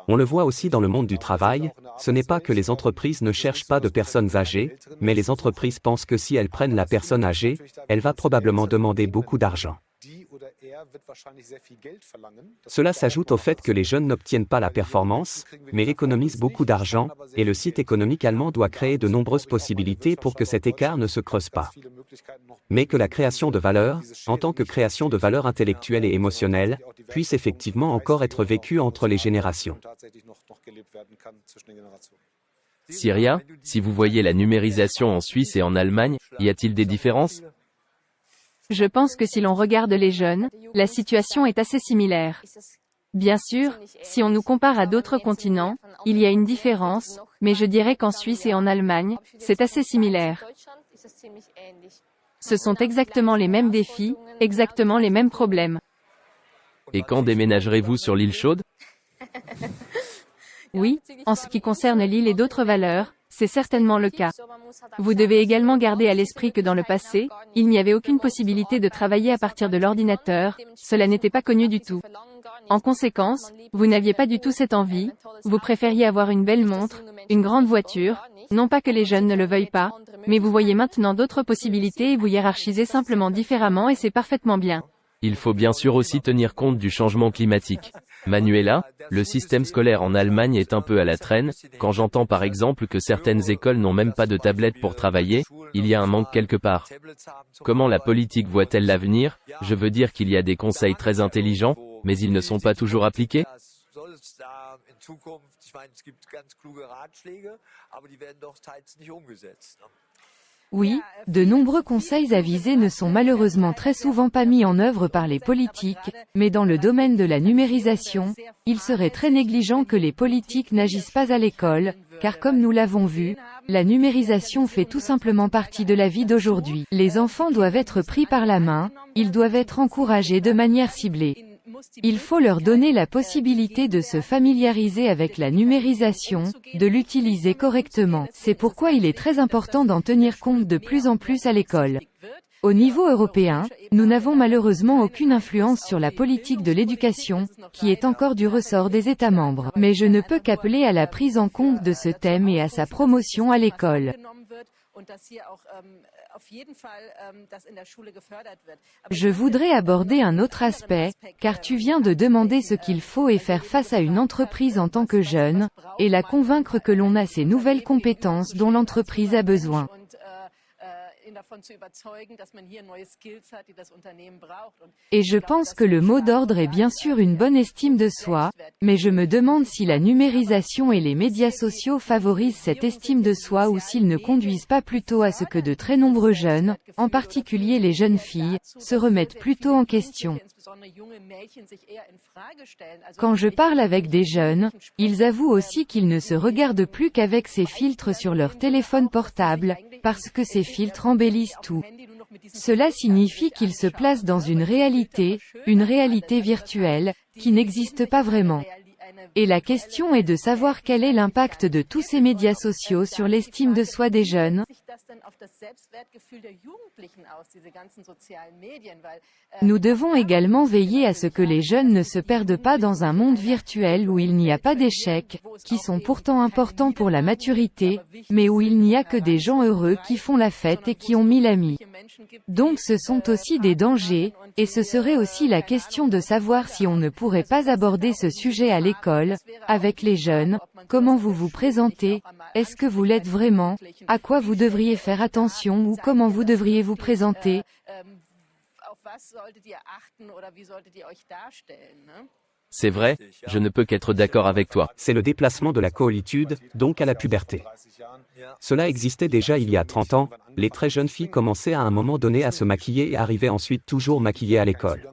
On le voit aussi dans le monde du travail, ce n'est pas que les entreprises ne cherchent pas de personnes âgées, mais les entreprises pensent que si elles prennent la personne âgée, elle va probablement demander beaucoup d'argent. Cela s'ajoute au fait que les jeunes n'obtiennent pas la performance, mais économisent beaucoup d'argent, et le site économique allemand doit créer de nombreuses possibilités pour que cet écart ne se creuse pas. Mais que la création de valeur, en tant que création de valeur intellectuelle et émotionnelle, puisse effectivement encore être vécue entre les générations. Syria, si vous voyez la numérisation en Suisse et en Allemagne, y a-t-il des différences? Je pense que si l'on regarde les jeunes, la situation est assez similaire. Bien sûr, si on nous compare à d'autres continents, il y a une différence, mais je dirais qu'en Suisse et en Allemagne, c'est assez similaire. Ce sont exactement les mêmes défis, exactement les mêmes problèmes. Et quand déménagerez-vous sur l'île chaude? Oui, en ce qui concerne l'île et d'autres valeurs, c'est certainement le cas. Vous devez également garder à l'esprit que dans le passé, il n'y avait aucune possibilité de travailler à partir de l'ordinateur, cela n'était pas connu du tout. En conséquence, vous n'aviez pas du tout cette envie, vous préfériez avoir une belle montre, une grande voiture, non pas que les jeunes ne le veuillent pas, mais vous voyez maintenant d'autres possibilités et vous hiérarchisez simplement différemment et c'est parfaitement bien. Il faut bien sûr aussi tenir compte du changement climatique. Manuela, le système scolaire en Allemagne est un peu à la traîne, quand j'entends par exemple que certaines écoles n'ont même pas de tablettes pour travailler, il y a un manque quelque part. Comment la politique voit-elle l'avenir? Je veux dire qu'il y a des conseils très intelligents, mais ils ne sont pas toujours appliqués. Oui, de nombreux conseils avisés ne sont malheureusement très souvent pas mis en œuvre par les politiques, mais dans le domaine de la numérisation, il serait très négligent que les politiques n'agissent pas à l'école, car comme nous l'avons vu, la numérisation fait tout simplement partie de la vie d'aujourd'hui. Les enfants doivent être pris par la main, ils doivent être encouragés de manière ciblée. Il faut leur donner la possibilité de se familiariser avec la numérisation, de l'utiliser correctement. C'est pourquoi il est très important d'en tenir compte de plus en plus à l'école. Au niveau européen, nous n'avons malheureusement aucune influence sur la politique de l'éducation, qui est encore du ressort des États membres. Mais je ne peux qu'appeler à la prise en compte de ce thème et à sa promotion à l'école. Je voudrais aborder un autre aspect, car tu viens de demander ce qu'il faut et faire face à une entreprise en tant que jeune, et la convaincre que l'on a ces nouvelles compétences dont l'entreprise a besoin. Et je pense que le mot d'ordre est bien sûr une bonne estime de soi, mais je me demande si la numérisation et les médias sociaux favorisent cette estime de soi ou s'ils ne conduisent pas plutôt à ce que de très nombreux jeunes, en particulier les jeunes filles, se remettent plutôt en question. Quand je parle avec des jeunes, ils avouent aussi qu'ils ne se regardent plus qu'avec ces filtres sur leur téléphone portable, parce que ces filtres embellissent tout. Cela signifie qu'ils se placent dans une réalité virtuelle, qui n'existe pas vraiment. Et la question est de savoir quel est l'impact de tous ces médias sociaux sur l'estime de soi des jeunes. Nous devons également veiller à ce que les jeunes ne se perdent pas dans un monde virtuel où il n'y a pas d'échecs, qui sont pourtant importants pour la maturité, mais où il n'y a que des gens heureux qui font la fête et qui ont 1000 amis. Donc ce sont aussi des dangers, et ce serait aussi la question de savoir si on ne pourrait pas aborder ce sujet à l'école, avec les jeunes, comment vous vous présentez, est-ce que vous l'êtes vraiment, à quoi vous devriez faire attention ou comment vous devriez vous présenter. C'est vrai, je ne peux qu'être d'accord avec toi. C'est le déplacement de la coolitude, donc à la puberté. Cela existait déjà il y a 30 ans, les très jeunes filles commençaient à un moment donné à se maquiller et arrivaient ensuite toujours maquillées à l'école.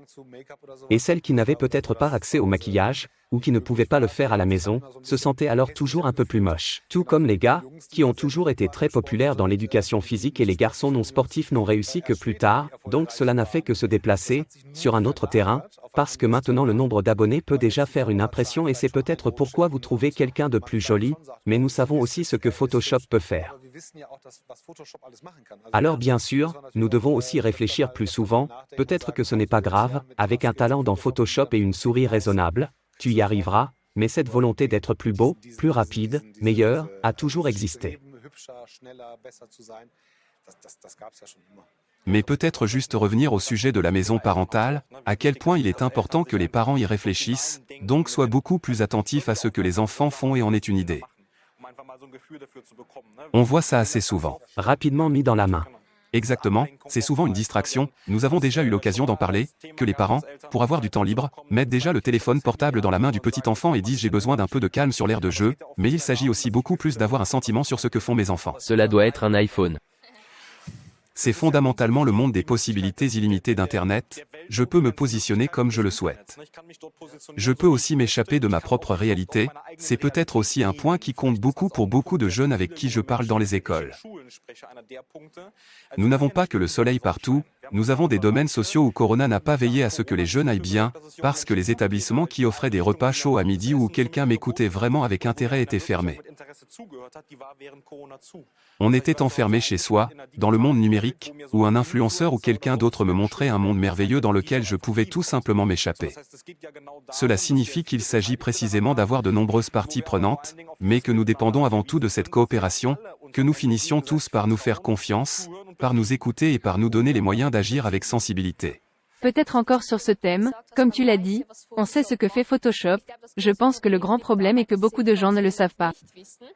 Et celles qui n'avaient peut-être pas accès au maquillage, ou qui ne pouvaient pas le faire à la maison, se sentaient alors toujours un peu plus moches. Tout comme les gars, qui ont toujours été très populaires dans l'éducation physique et les garçons non sportifs n'ont réussi que plus tard, donc cela n'a fait que se déplacer, sur un autre terrain, parce que maintenant le nombre d'abonnés peut déjà faire une impression et c'est peut-être pourquoi vous trouvez quelqu'un de plus joli, mais nous savons aussi ce que Photoshop peut faire. Alors bien sûr, nous devons aussi réfléchir plus souvent, peut-être que ce n'est pas grave, avec un talent dans Photoshop et une souris raisonnable, tu y arriveras, mais cette volonté d'être plus beau, plus rapide, meilleur, a toujours existé. Mais peut-être juste revenir au sujet de la maison parentale, à quel point il est important que les parents y réfléchissent, donc soient beaucoup plus attentifs à ce que les enfants font et en aient une idée. On voit ça assez souvent. Rapidement mis dans la main. Exactement, c'est souvent une distraction, nous avons déjà eu l'occasion d'en parler, que les parents, pour avoir du temps libre, mettent déjà le téléphone portable dans la main du petit enfant et disent j'ai besoin d'un peu de calme sur l'aire de jeu, mais il s'agit aussi beaucoup plus d'avoir un sentiment sur ce que font mes enfants. Cela doit être un iPhone. C'est fondamentalement le monde des possibilités illimitées d'Internet, je peux me positionner comme je le souhaite. Je peux aussi m'échapper de ma propre réalité, c'est peut-être aussi un point qui compte beaucoup pour beaucoup de jeunes avec qui je parle dans les écoles. Nous n'avons pas que le soleil partout, nous avons des domaines sociaux où Corona n'a pas veillé à ce que les jeunes aillent bien, parce que les établissements qui offraient des repas chauds à midi ou où quelqu'un m'écoutait vraiment avec intérêt étaient fermés. On était enfermé chez soi, dans le monde numérique, où un influenceur ou quelqu'un d'autre me montrait un monde merveilleux dans lequel je pouvais tout simplement m'échapper. Cela signifie qu'il s'agit précisément d'avoir de nombreuses parties prenantes, mais que nous dépendons avant tout de cette coopération, que nous finissions tous par nous faire confiance, par nous écouter et par nous donner les moyens d'agir avec sensibilité. Peut-être encore sur ce thème, comme tu l'as dit, on sait ce que fait Photoshop, je pense que le grand problème est que beaucoup de gens ne le savent pas.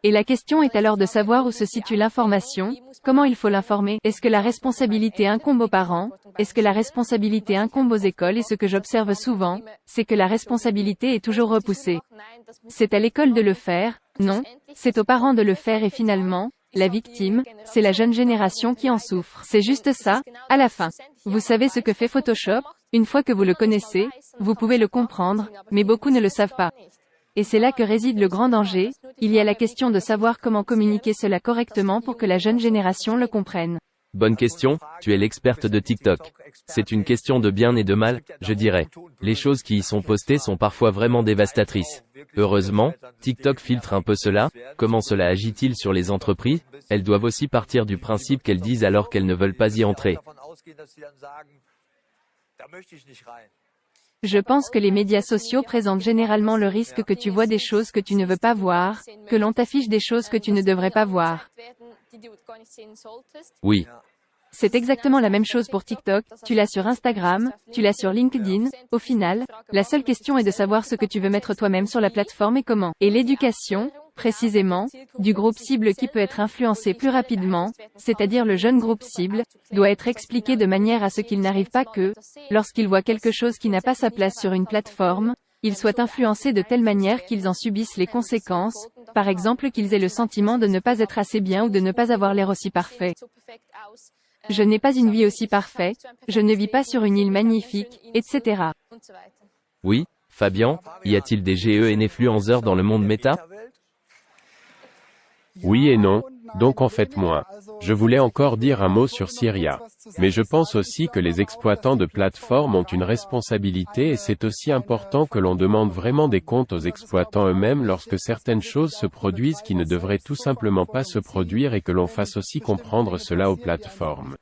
Et la question est alors de savoir où se situe l'information, comment il faut l'informer, est-ce que la responsabilité incombe aux parents, est-ce que la responsabilité incombe aux écoles et ce que j'observe souvent, c'est que la responsabilité est toujours repoussée. C'est à l'école de le faire, non, c'est aux parents de le faire et finalement, la victime, c'est la jeune génération qui en souffre. C'est juste ça, à la fin. Vous savez ce que fait Photoshop, une fois que vous le connaissez, vous pouvez le comprendre, mais beaucoup ne le savent pas. Et c'est là que réside le grand danger, il y a la question de savoir comment communiquer cela correctement pour que la jeune génération le comprenne. Bonne question, tu es l'experte de TikTok. C'est une question de bien et de mal, je dirais. Les choses qui y sont postées sont parfois vraiment dévastatrices. Heureusement, TikTok filtre un peu cela. Comment cela agit-il sur les entreprises? Elles doivent aussi partir du principe qu'elles disent alors qu'elles ne veulent pas y entrer. Je pense que les médias sociaux présentent généralement le risque que tu vois des choses que tu ne veux pas voir, que l'on t'affiche des choses que tu ne devrais pas voir. Oui. C'est exactement la même chose pour TikTok, tu l'as sur Instagram, tu l'as sur LinkedIn, au final, la seule question est de savoir ce que tu veux mettre toi-même sur la plateforme et comment. Et l'éducation, précisément, du groupe cible qui peut être influencé plus rapidement, c'est-à-dire le jeune groupe cible, doit être expliqué de manière à ce qu'il n'arrive pas que, lorsqu'il voit quelque chose qui n'a pas sa place sur une plateforme, ils soient influencés de telle manière qu'ils en subissent les conséquences, par exemple qu'ils aient le sentiment de ne pas être assez bien ou de ne pas avoir l'air aussi parfait. Je n'ai pas une vie aussi parfaite, je ne vis pas sur une île magnifique, etc. Oui, Fabien, y a-t-il des GEN-influenceurs dans le monde méta? Oui et non, donc en fait moins. Je voulais encore dire un mot sur Syria. Mais je pense aussi que les exploitants de plateformes ont une responsabilité et c'est aussi important que l'on demande vraiment des comptes aux exploitants eux-mêmes lorsque certaines choses se produisent qui ne devraient tout simplement pas se produire et que l'on fasse aussi comprendre cela aux plateformes.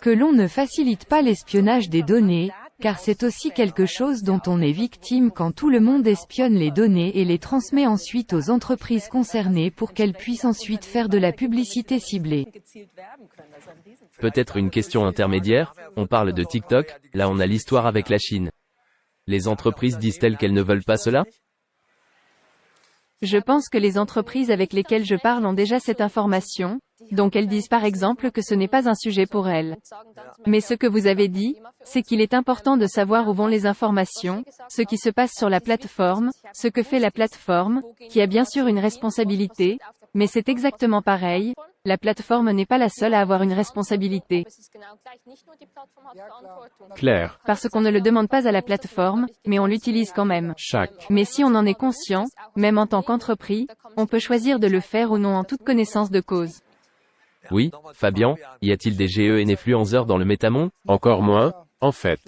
Que l'on ne facilite pas l'espionnage des données, car c'est aussi quelque chose dont on est victime quand tout le monde espionne les données et les transmet ensuite aux entreprises concernées pour qu'elles puissent ensuite faire de la publicité ciblée. Peut-être une question intermédiaire, on parle de TikTok, là on a l'histoire avec la Chine. Les entreprises disent-elles qu'elles ne veulent pas cela? Je pense que les entreprises avec lesquelles je parle ont déjà cette information, donc elles disent par exemple que ce n'est pas un sujet pour elles. Mais ce que vous avez dit, c'est qu'il est important de savoir où vont les informations, ce qui se passe sur la plateforme, ce que fait la plateforme, qui a bien sûr une responsabilité, mais c'est exactement pareil, la plateforme n'est pas la seule à avoir une responsabilité. Claire. Parce qu'on ne le demande pas à la plateforme, mais on l'utilise quand même. Mais si on en est conscient, même en tant qu'entreprise, on peut choisir de le faire ou non en toute connaissance de cause. Oui, Fabien, y a-t-il des GEN-influenceurs dans le métamonde? Encore moins, en fait.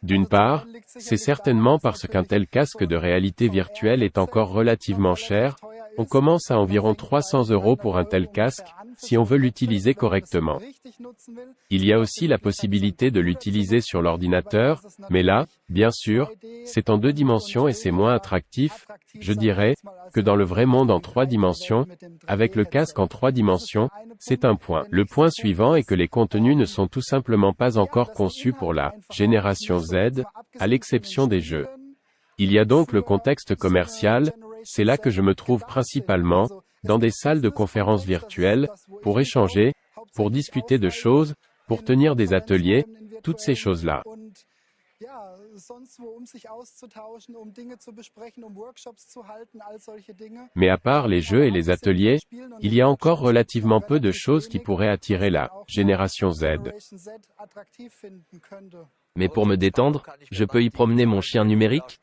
D'une part, c'est certainement parce qu'un tel casque de réalité virtuelle est encore relativement cher, on commence à environ 300 € pour un tel casque, si on veut l'utiliser correctement. Il y a aussi la possibilité de l'utiliser sur l'ordinateur, mais là, bien sûr, c'est en 2 dimensions et c'est moins attractif, je dirais, que dans le vrai monde en 3 dimensions. Avec le casque en 3 dimensions, c'est un point. Le point suivant est que les contenus ne sont tout simplement pas encore conçus pour la génération Z, à l'exception des jeux. Il y a donc le contexte commercial, c'est là que je me trouve principalement, dans des salles de conférences virtuelles, pour échanger, pour discuter de choses, pour tenir des ateliers, toutes ces choses-là. Mais à part les jeux et les ateliers, il y a encore relativement peu de choses qui pourraient attirer la génération Z. Mais pour me détendre, je peux y promener mon chien numérique?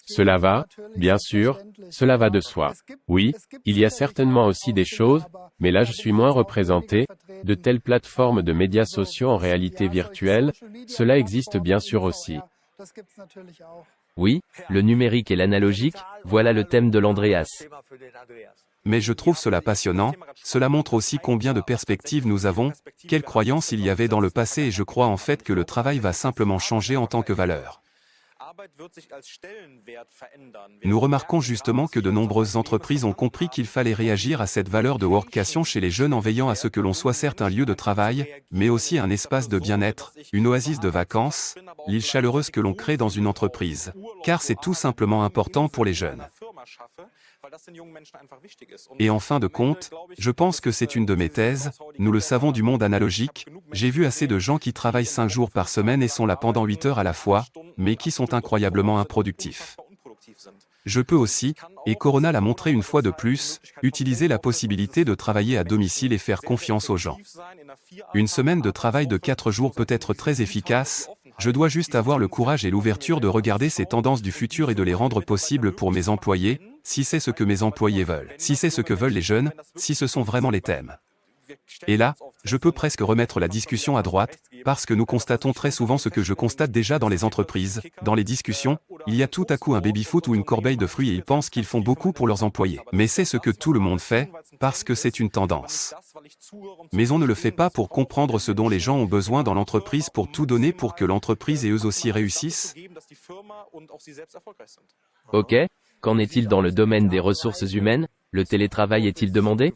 Cela va, bien sûr, cela va de soi. Oui, il y a certainement aussi des choses, mais là je suis moins représenté, de telles plateformes de médias sociaux en réalité virtuelle, cela existe bien sûr aussi. Oui, le numérique et l'analogique, voilà le thème de l'Andreas. Mais je trouve cela passionnant, cela montre aussi combien de perspectives nous avons, quelles croyances il y avait dans le passé et je crois en fait que le travail va simplement changer en tant que valeur. Nous remarquons justement que de nombreuses entreprises ont compris qu'il fallait réagir à cette valeur de workation chez les jeunes en veillant à ce que l'on soit certes un lieu de travail, mais aussi un espace de bien-être, une oasis de vacances, l'île chaleureuse que l'on crée dans une entreprise. Car c'est tout simplement important pour les jeunes. Et en fin de compte, je pense que c'est une de mes thèses, nous le savons du monde analogique, j'ai vu assez de gens qui travaillent 5 jours par semaine et sont là pendant 8 heures à la fois, mais qui sont incroyablement improductifs. Je peux aussi, et Corona l'a montré une fois de plus, utiliser la possibilité de travailler à domicile et faire confiance aux gens. Une semaine de travail de 4 jours peut être très efficace, je dois juste avoir le courage et l'ouverture de regarder ces tendances du futur et de les rendre possibles pour mes employés, si c'est ce que mes employés veulent, si c'est ce que veulent les jeunes, si ce sont vraiment les thèmes. Et là, je peux presque remettre la discussion à droite, parce que nous constatons très souvent ce que je constate déjà dans les entreprises, dans les discussions, il y a tout à coup un baby-foot ou une corbeille de fruits et ils pensent qu'ils font beaucoup pour leurs employés. Mais c'est ce que tout le monde fait, parce que c'est une tendance. Mais on ne le fait pas pour comprendre ce dont les gens ont besoin dans l'entreprise pour tout donner pour que l'entreprise et eux aussi réussissent. Ok, qu'en est-il dans le domaine des ressources humaines? Le télétravail est-il demandé?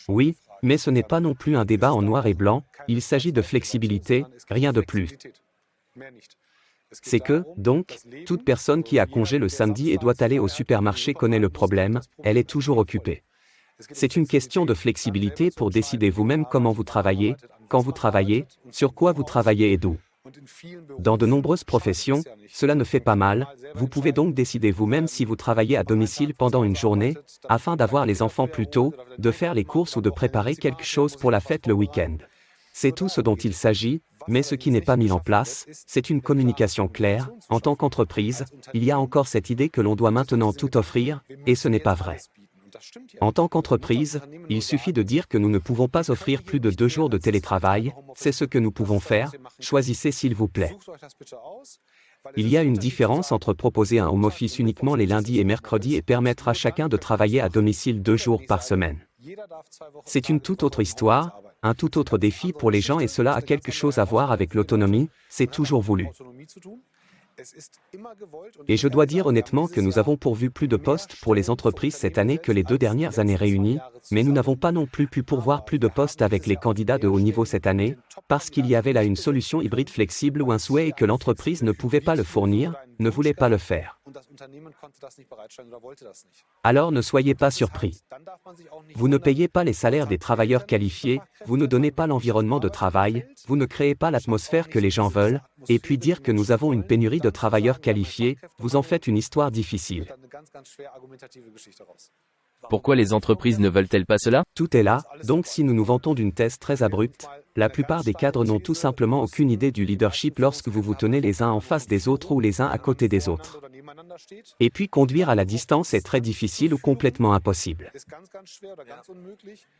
Oui, mais ce n'est pas non plus un débat en noir et blanc, il s'agit de flexibilité, rien de plus. C'est que, donc, toute personne qui a congé le samedi et doit aller au supermarché connaît le problème, elle est toujours occupée. C'est une question de flexibilité pour décider vous-même comment vous travaillez, quand vous travaillez, sur quoi vous travaillez et d'où. Dans de nombreuses professions, cela ne fait pas mal, vous pouvez donc décider vous-même si vous travaillez à domicile pendant une journée, afin d'avoir les enfants plus tôt, de faire les courses ou de préparer quelque chose pour la fête le week-end. C'est tout ce dont il s'agit, mais ce qui n'est pas mis en place, c'est une communication claire. En tant qu'entreprise, il y a encore cette idée que l'on doit maintenant tout offrir, et ce n'est pas vrai. En tant qu'entreprise, il suffit de dire que nous ne pouvons pas offrir plus de 2 jours de télétravail, c'est ce que nous pouvons faire, choisissez s'il vous plaît. Il y a une différence entre proposer un home office uniquement les lundis et mercredis et permettre à chacun de travailler à domicile 2 jours par semaine. C'est une toute autre histoire, un tout autre défi pour les gens et cela a quelque chose à voir avec l'autonomie, c'est toujours voulu. Et je dois dire honnêtement que nous avons pourvu plus de postes pour les entreprises cette année que les 2 dernières années réunies, mais nous n'avons pas non plus pu pourvoir plus de postes avec les candidats de haut niveau cette année, parce qu'il y avait là une solution hybride flexible ou un souhait et que l'entreprise ne pouvait pas le fournir, ne voulait pas le faire. Alors ne soyez pas surpris. Vous ne payez pas les salaires des travailleurs qualifiés, vous ne donnez pas l'environnement de travail, vous ne créez pas l'atmosphère que les gens veulent, et puis dire que nous avons une pénurie de travailleurs qualifiés, vous en faites une histoire difficile. Pourquoi les entreprises ne veulent-elles pas cela? Tout est là, donc si nous nous vantons d'une thèse très abrupte, la plupart des cadres n'ont tout simplement aucune idée du leadership lorsque vous vous tenez les uns en face des autres ou les uns à côté des autres. Et puis conduire à la distance est très difficile ou complètement impossible.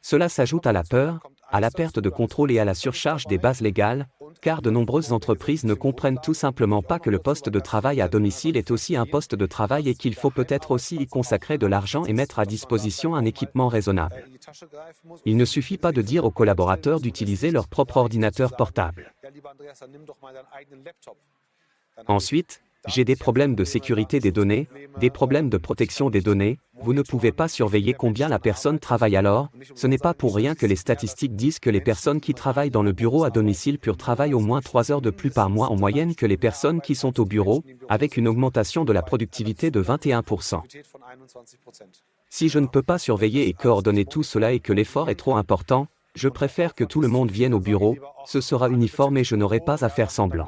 Cela s'ajoute à la peur, à la perte de contrôle et à la surcharge des bases légales, car de nombreuses entreprises ne comprennent tout simplement pas que le poste de travail à domicile est aussi un poste de travail et qu'il faut peut-être aussi y consacrer de l'argent et mettre à disposition un équipement raisonnable. Il ne suffit pas de dire aux collaborateurs d'utiliser leur propre ordinateur portable. Ensuite, j'ai des problèmes de sécurité des données, des problèmes de protection des données, vous ne pouvez pas surveiller combien la personne travaille alors, ce n'est pas pour rien que les statistiques disent que les personnes qui travaillent dans le bureau à domicile pur travaillent au moins 3 heures de plus par mois en moyenne que les personnes qui sont au bureau, avec une augmentation de la productivité de 21%. Si je ne peux pas surveiller et coordonner tout cela et que l'effort est trop important, je préfère que tout le monde vienne au bureau, ce sera uniforme et je n'aurai pas à faire semblant.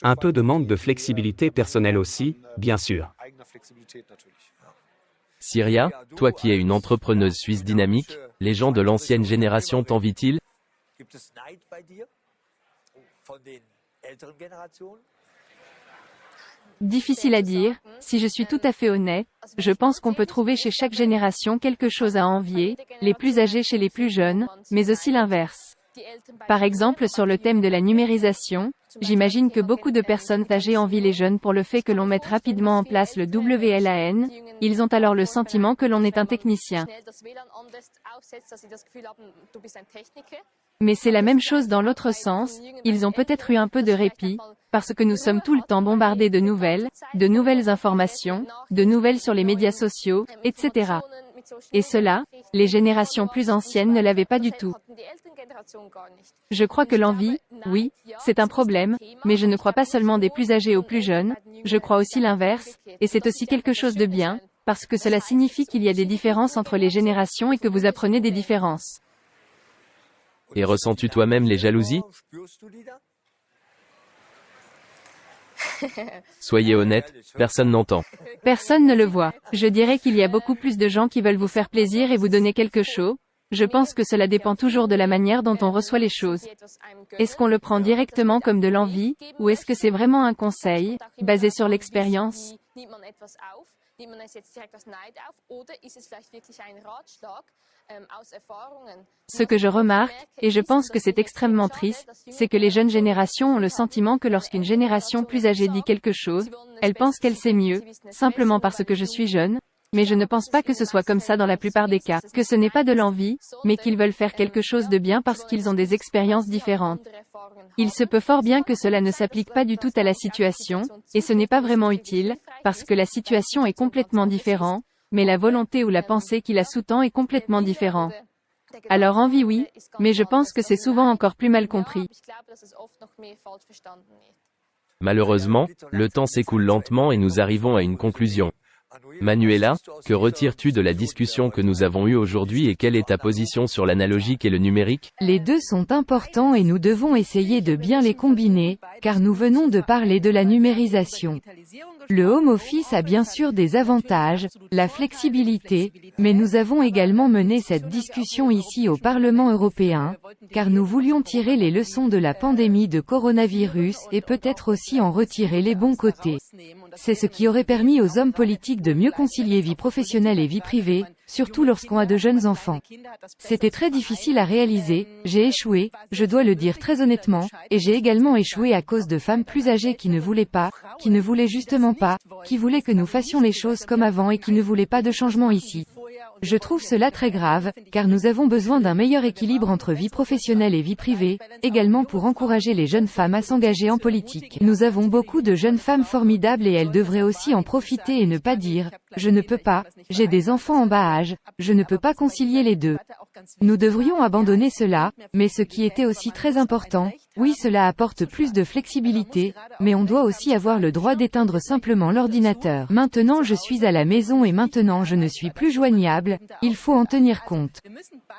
Un peu de manque de flexibilité personnelle aussi, bien sûr. Syria, toi qui es une entrepreneuse suisse dynamique, les gens de l'ancienne génération t'envient-ils? Difficile à dire, si je suis tout à fait honnête, je pense qu'on peut trouver chez chaque génération quelque chose à envier, les plus âgés chez les plus jeunes, mais aussi l'inverse. Par exemple sur le thème de la numérisation, j'imagine que beaucoup de personnes âgées envient les jeunes pour le fait que l'on mette rapidement en place le WLAN, ils ont alors le sentiment que l'on est un technicien. Mais c'est la même chose dans l'autre sens, ils ont peut-être eu un peu de répit, parce que nous sommes tout le temps bombardés de nouvelles informations, de nouvelles sur les médias sociaux, etc. Et cela, les générations plus anciennes ne l'avaient pas du tout. Je crois que l'envie, oui, c'est un problème, mais je ne crois pas seulement des plus âgés aux plus jeunes, je crois aussi l'inverse, et c'est aussi quelque chose de bien, parce que cela signifie qu'il y a des différences entre les générations et que vous apprenez des différences. Et ressens-tu toi-même les jalousies? Soyez honnête, personne n'entend. Personne ne le voit. Je dirais qu'il y a beaucoup plus de gens qui veulent vous faire plaisir et vous donner quelque chose. Je pense que cela dépend toujours de la manière dont on reçoit les choses. Est-ce qu'on le prend directement comme de l'envie, ou est-ce que c'est vraiment un conseil, basé sur l'expérience? Ce que je remarque, et je pense que c'est extrêmement triste, c'est que les jeunes générations ont le sentiment que lorsqu'une génération plus âgée dit quelque chose, elle pense qu'elle sait mieux, simplement parce que je suis jeune, mais je ne pense pas que ce soit comme ça dans la plupart des cas, que ce n'est pas de l'envie, mais qu'ils veulent faire quelque chose de bien parce qu'ils ont des expériences différentes. Il se peut fort bien que cela ne s'applique pas du tout à la situation, et ce n'est pas vraiment utile, parce que la situation est complètement différente, mais la volonté ou la pensée qui la sous-tend est complètement différente. Alors envie oui, mais je pense que c'est souvent encore plus mal compris. Malheureusement, le temps s'écoule lentement et nous arrivons à une conclusion. Manuela, que retires-tu de la discussion que nous avons eue aujourd'hui et quelle est ta position sur l'analogique et le numérique? Les deux sont importants et nous devons essayer de bien les combiner, car nous venons de parler de la numérisation. Le home office a bien sûr des avantages, la flexibilité, mais nous avons également mené cette discussion ici au Parlement européen, car nous voulions tirer les leçons de la pandémie de coronavirus et peut-être aussi en retirer les bons côtés. C'est ce qui aurait permis aux hommes politiques de mieux concilier vie professionnelle et vie privée, surtout lorsqu'on a de jeunes enfants. C'était très difficile à réaliser, j'ai échoué, je dois le dire très honnêtement, et j'ai également échoué à cause de femmes plus âgées qui ne voulaient pas, qui ne voulaient justement pas, qui voulaient que nous fassions les choses comme avant et qui ne voulaient pas de changement ici. Je trouve cela très grave, car nous avons besoin d'un meilleur équilibre entre vie professionnelle et vie privée, également pour encourager les jeunes femmes à s'engager en politique. Nous avons beaucoup de jeunes femmes formidables et elles devraient aussi en profiter et ne pas dire « je ne peux pas, j'ai des enfants en bas âge, je ne peux pas concilier les deux ». Nous devrions abandonner cela, mais ce qui était aussi très important, oui cela apporte plus de flexibilité, mais on doit aussi avoir le droit d'éteindre simplement l'ordinateur. Maintenant je suis à la maison et maintenant je ne suis plus joignable, il faut en tenir compte.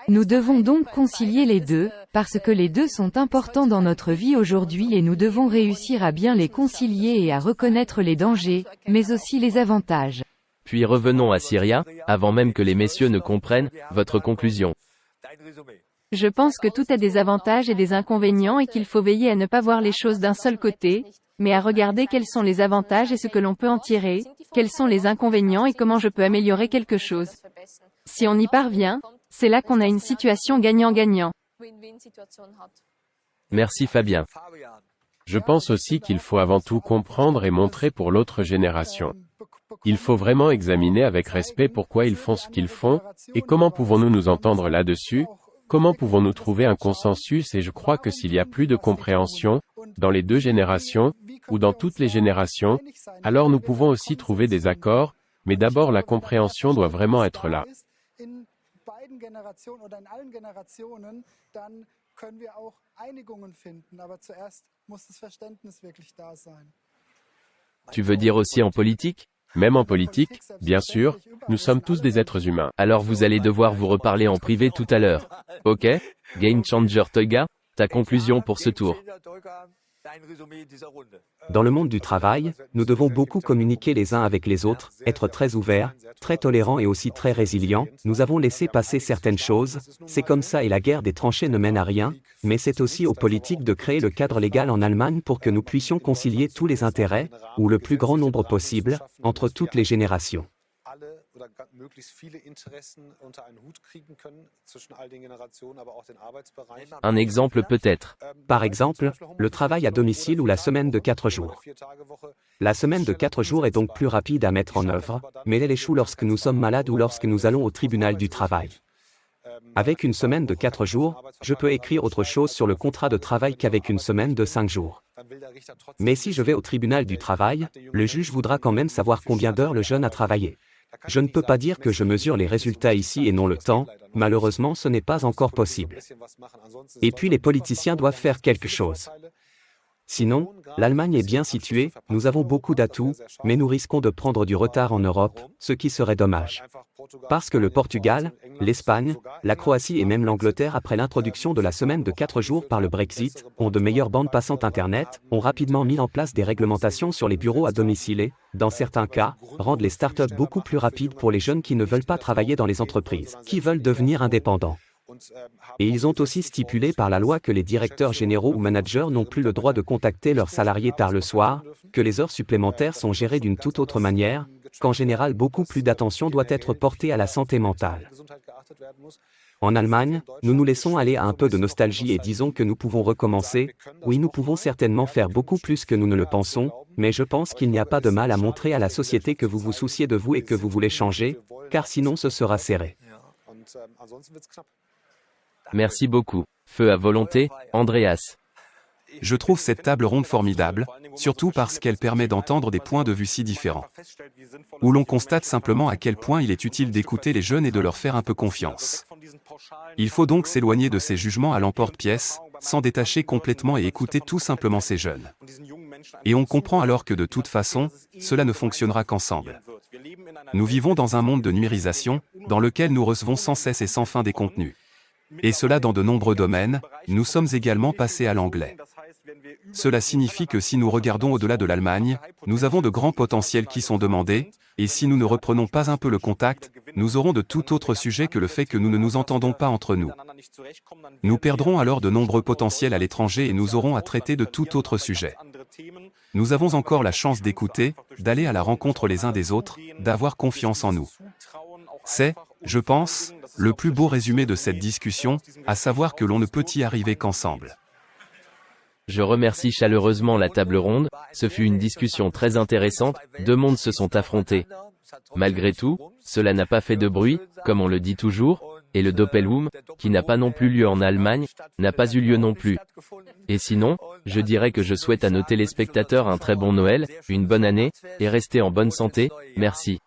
Nous devons donc concilier les deux, parce que les deux sont importants dans notre vie aujourd'hui et nous devons réussir à bien les concilier et à reconnaître les dangers, mais aussi les avantages. Puis revenons à Syria, avant même que les messieurs ne comprennent, votre conclusion. Je pense que tout a des avantages et des inconvénients et qu'il faut veiller à ne pas voir les choses d'un seul côté, mais à regarder quels sont les avantages et ce que l'on peut en tirer, quels sont les inconvénients et comment je peux améliorer quelque chose. Si on y parvient, c'est là qu'on a une situation gagnant-gagnant. Merci Fabien. Je pense aussi qu'il faut avant tout comprendre et montrer pour l'autre génération. Il faut vraiment examiner avec respect pourquoi ils font ce qu'ils font, et comment pouvons-nous nous entendre là-dessus, comment pouvons-nous trouver un consensus et je crois que s'il y a plus de compréhension, dans les deux générations, ou dans toutes les générations, alors nous pouvons aussi trouver des accords, mais d'abord la compréhension doit vraiment être là. Tu veux dire aussi en politique? Même en politique, bien sûr, nous sommes tous des êtres humains. Alors vous allez devoir vous reparler en privé tout à l'heure. Ok? Game Changer Toyga, ta conclusion pour ce tour. Dans le monde du travail, nous devons beaucoup communiquer les uns avec les autres, être très ouverts, très tolérants et aussi très résilients. Nous avons laissé passer certaines choses, c'est comme ça et la guerre des tranchées ne mène à rien, mais c'est aussi aux politiques de créer le cadre légal en Allemagne pour que nous puissions concilier tous les intérêts, ou le plus grand nombre possible, entre toutes les générations. Un exemple peut-être. Par exemple, le travail à domicile ou la semaine de 4 jours. La semaine de 4 jours est donc plus rapide à mettre en œuvre, mais elle échoue lorsque nous sommes malades ou lorsque nous allons au tribunal du travail. Avec une semaine de 4 jours, je peux écrire autre chose sur le contrat de travail qu'avec une semaine de 5 jours. Mais si je vais au tribunal du travail, le juge voudra quand même savoir combien d'heures le jeune a travaillé. Je ne peux pas dire que je mesure les résultats ici et non le temps, malheureusement ce n'est pas encore possible. Et puis les politiciens doivent faire quelque chose. Sinon, l'Allemagne est bien située, nous avons beaucoup d'atouts, mais nous risquons de prendre du retard en Europe, ce qui serait dommage. Parce que le Portugal, l'Espagne, la Croatie et même l'Angleterre après l'introduction de la semaine de 4 jours par le Brexit, ont de meilleures bandes passantes Internet, ont rapidement mis en place des réglementations sur les bureaux à domicile et, dans certains cas, rendent les startups beaucoup plus rapides pour les jeunes qui ne veulent pas travailler dans les entreprises, qui veulent devenir indépendants. Et ils ont aussi stipulé par la loi que les directeurs généraux ou managers n'ont plus le droit de contacter leurs salariés tard le soir, que les heures supplémentaires sont gérées d'une toute autre manière, qu'en général beaucoup plus d'attention doit être portée à la santé mentale. En Allemagne, nous nous laissons aller à un peu de nostalgie et disons que nous pouvons recommencer. Oui, nous pouvons certainement faire beaucoup plus que nous ne le pensons, mais je pense qu'il n'y a pas de mal à montrer à la société que vous vous souciez de vous et que vous voulez changer, car sinon ce sera serré. Merci beaucoup. Feu à volonté, Andreas. Je trouve cette table ronde formidable, surtout parce qu'elle permet d'entendre des points de vue si différents. Où l'on constate simplement à quel point il est utile d'écouter les jeunes et de leur faire un peu confiance. Il faut donc s'éloigner de ces jugements à l'emporte-pièce, s'en détacher complètement et écouter tout simplement ces jeunes. Et on comprend alors que de toute façon, cela ne fonctionnera qu'ensemble. Nous vivons dans un monde de numérisation, dans lequel nous recevons sans cesse et sans fin des contenus. Et cela dans de nombreux domaines, nous sommes également passés à l'anglais. Cela signifie que si nous regardons au-delà de l'Allemagne, nous avons de grands potentiels qui sont demandés, et si nous ne reprenons pas un peu le contact, nous aurons de tout autre sujet que le fait que nous ne nous entendons pas entre nous. Nous perdrons alors de nombreux potentiels à l'étranger et nous aurons à traiter de tout autre sujet. Nous avons encore la chance d'écouter, d'aller à la rencontre les uns des autres, d'avoir confiance en nous. C'est, je pense, le plus beau résumé de cette discussion, à savoir que l'on ne peut y arriver qu'ensemble. Je remercie chaleureusement la table ronde, ce fut une discussion très intéressante, deux mondes se sont affrontés. Malgré tout, cela n'a pas fait de bruit, comme on le dit toujours, et le Doppelboom, qui n'a pas non plus lieu en Allemagne, n'a pas eu lieu non plus. Et sinon, je dirais que je souhaite à nos téléspectateurs un très bon Noël, une bonne année, et restez en bonne santé, merci.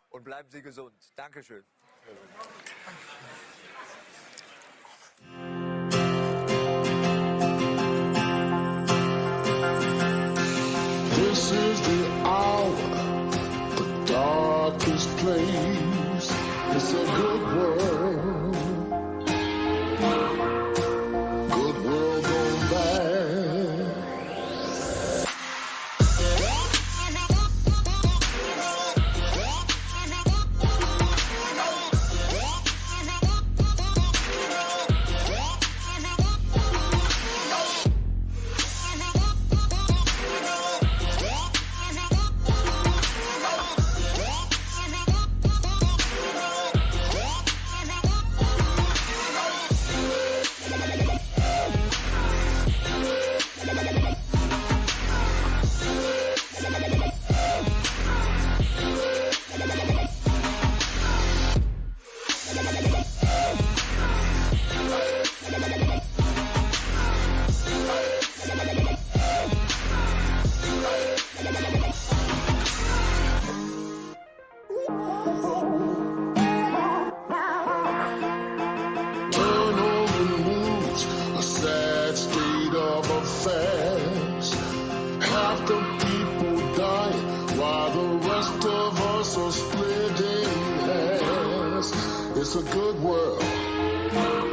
This is the hour, the darkest place. It's a good world gone bad. Half the people die while the rest of us are splitting hairs. It's a good world.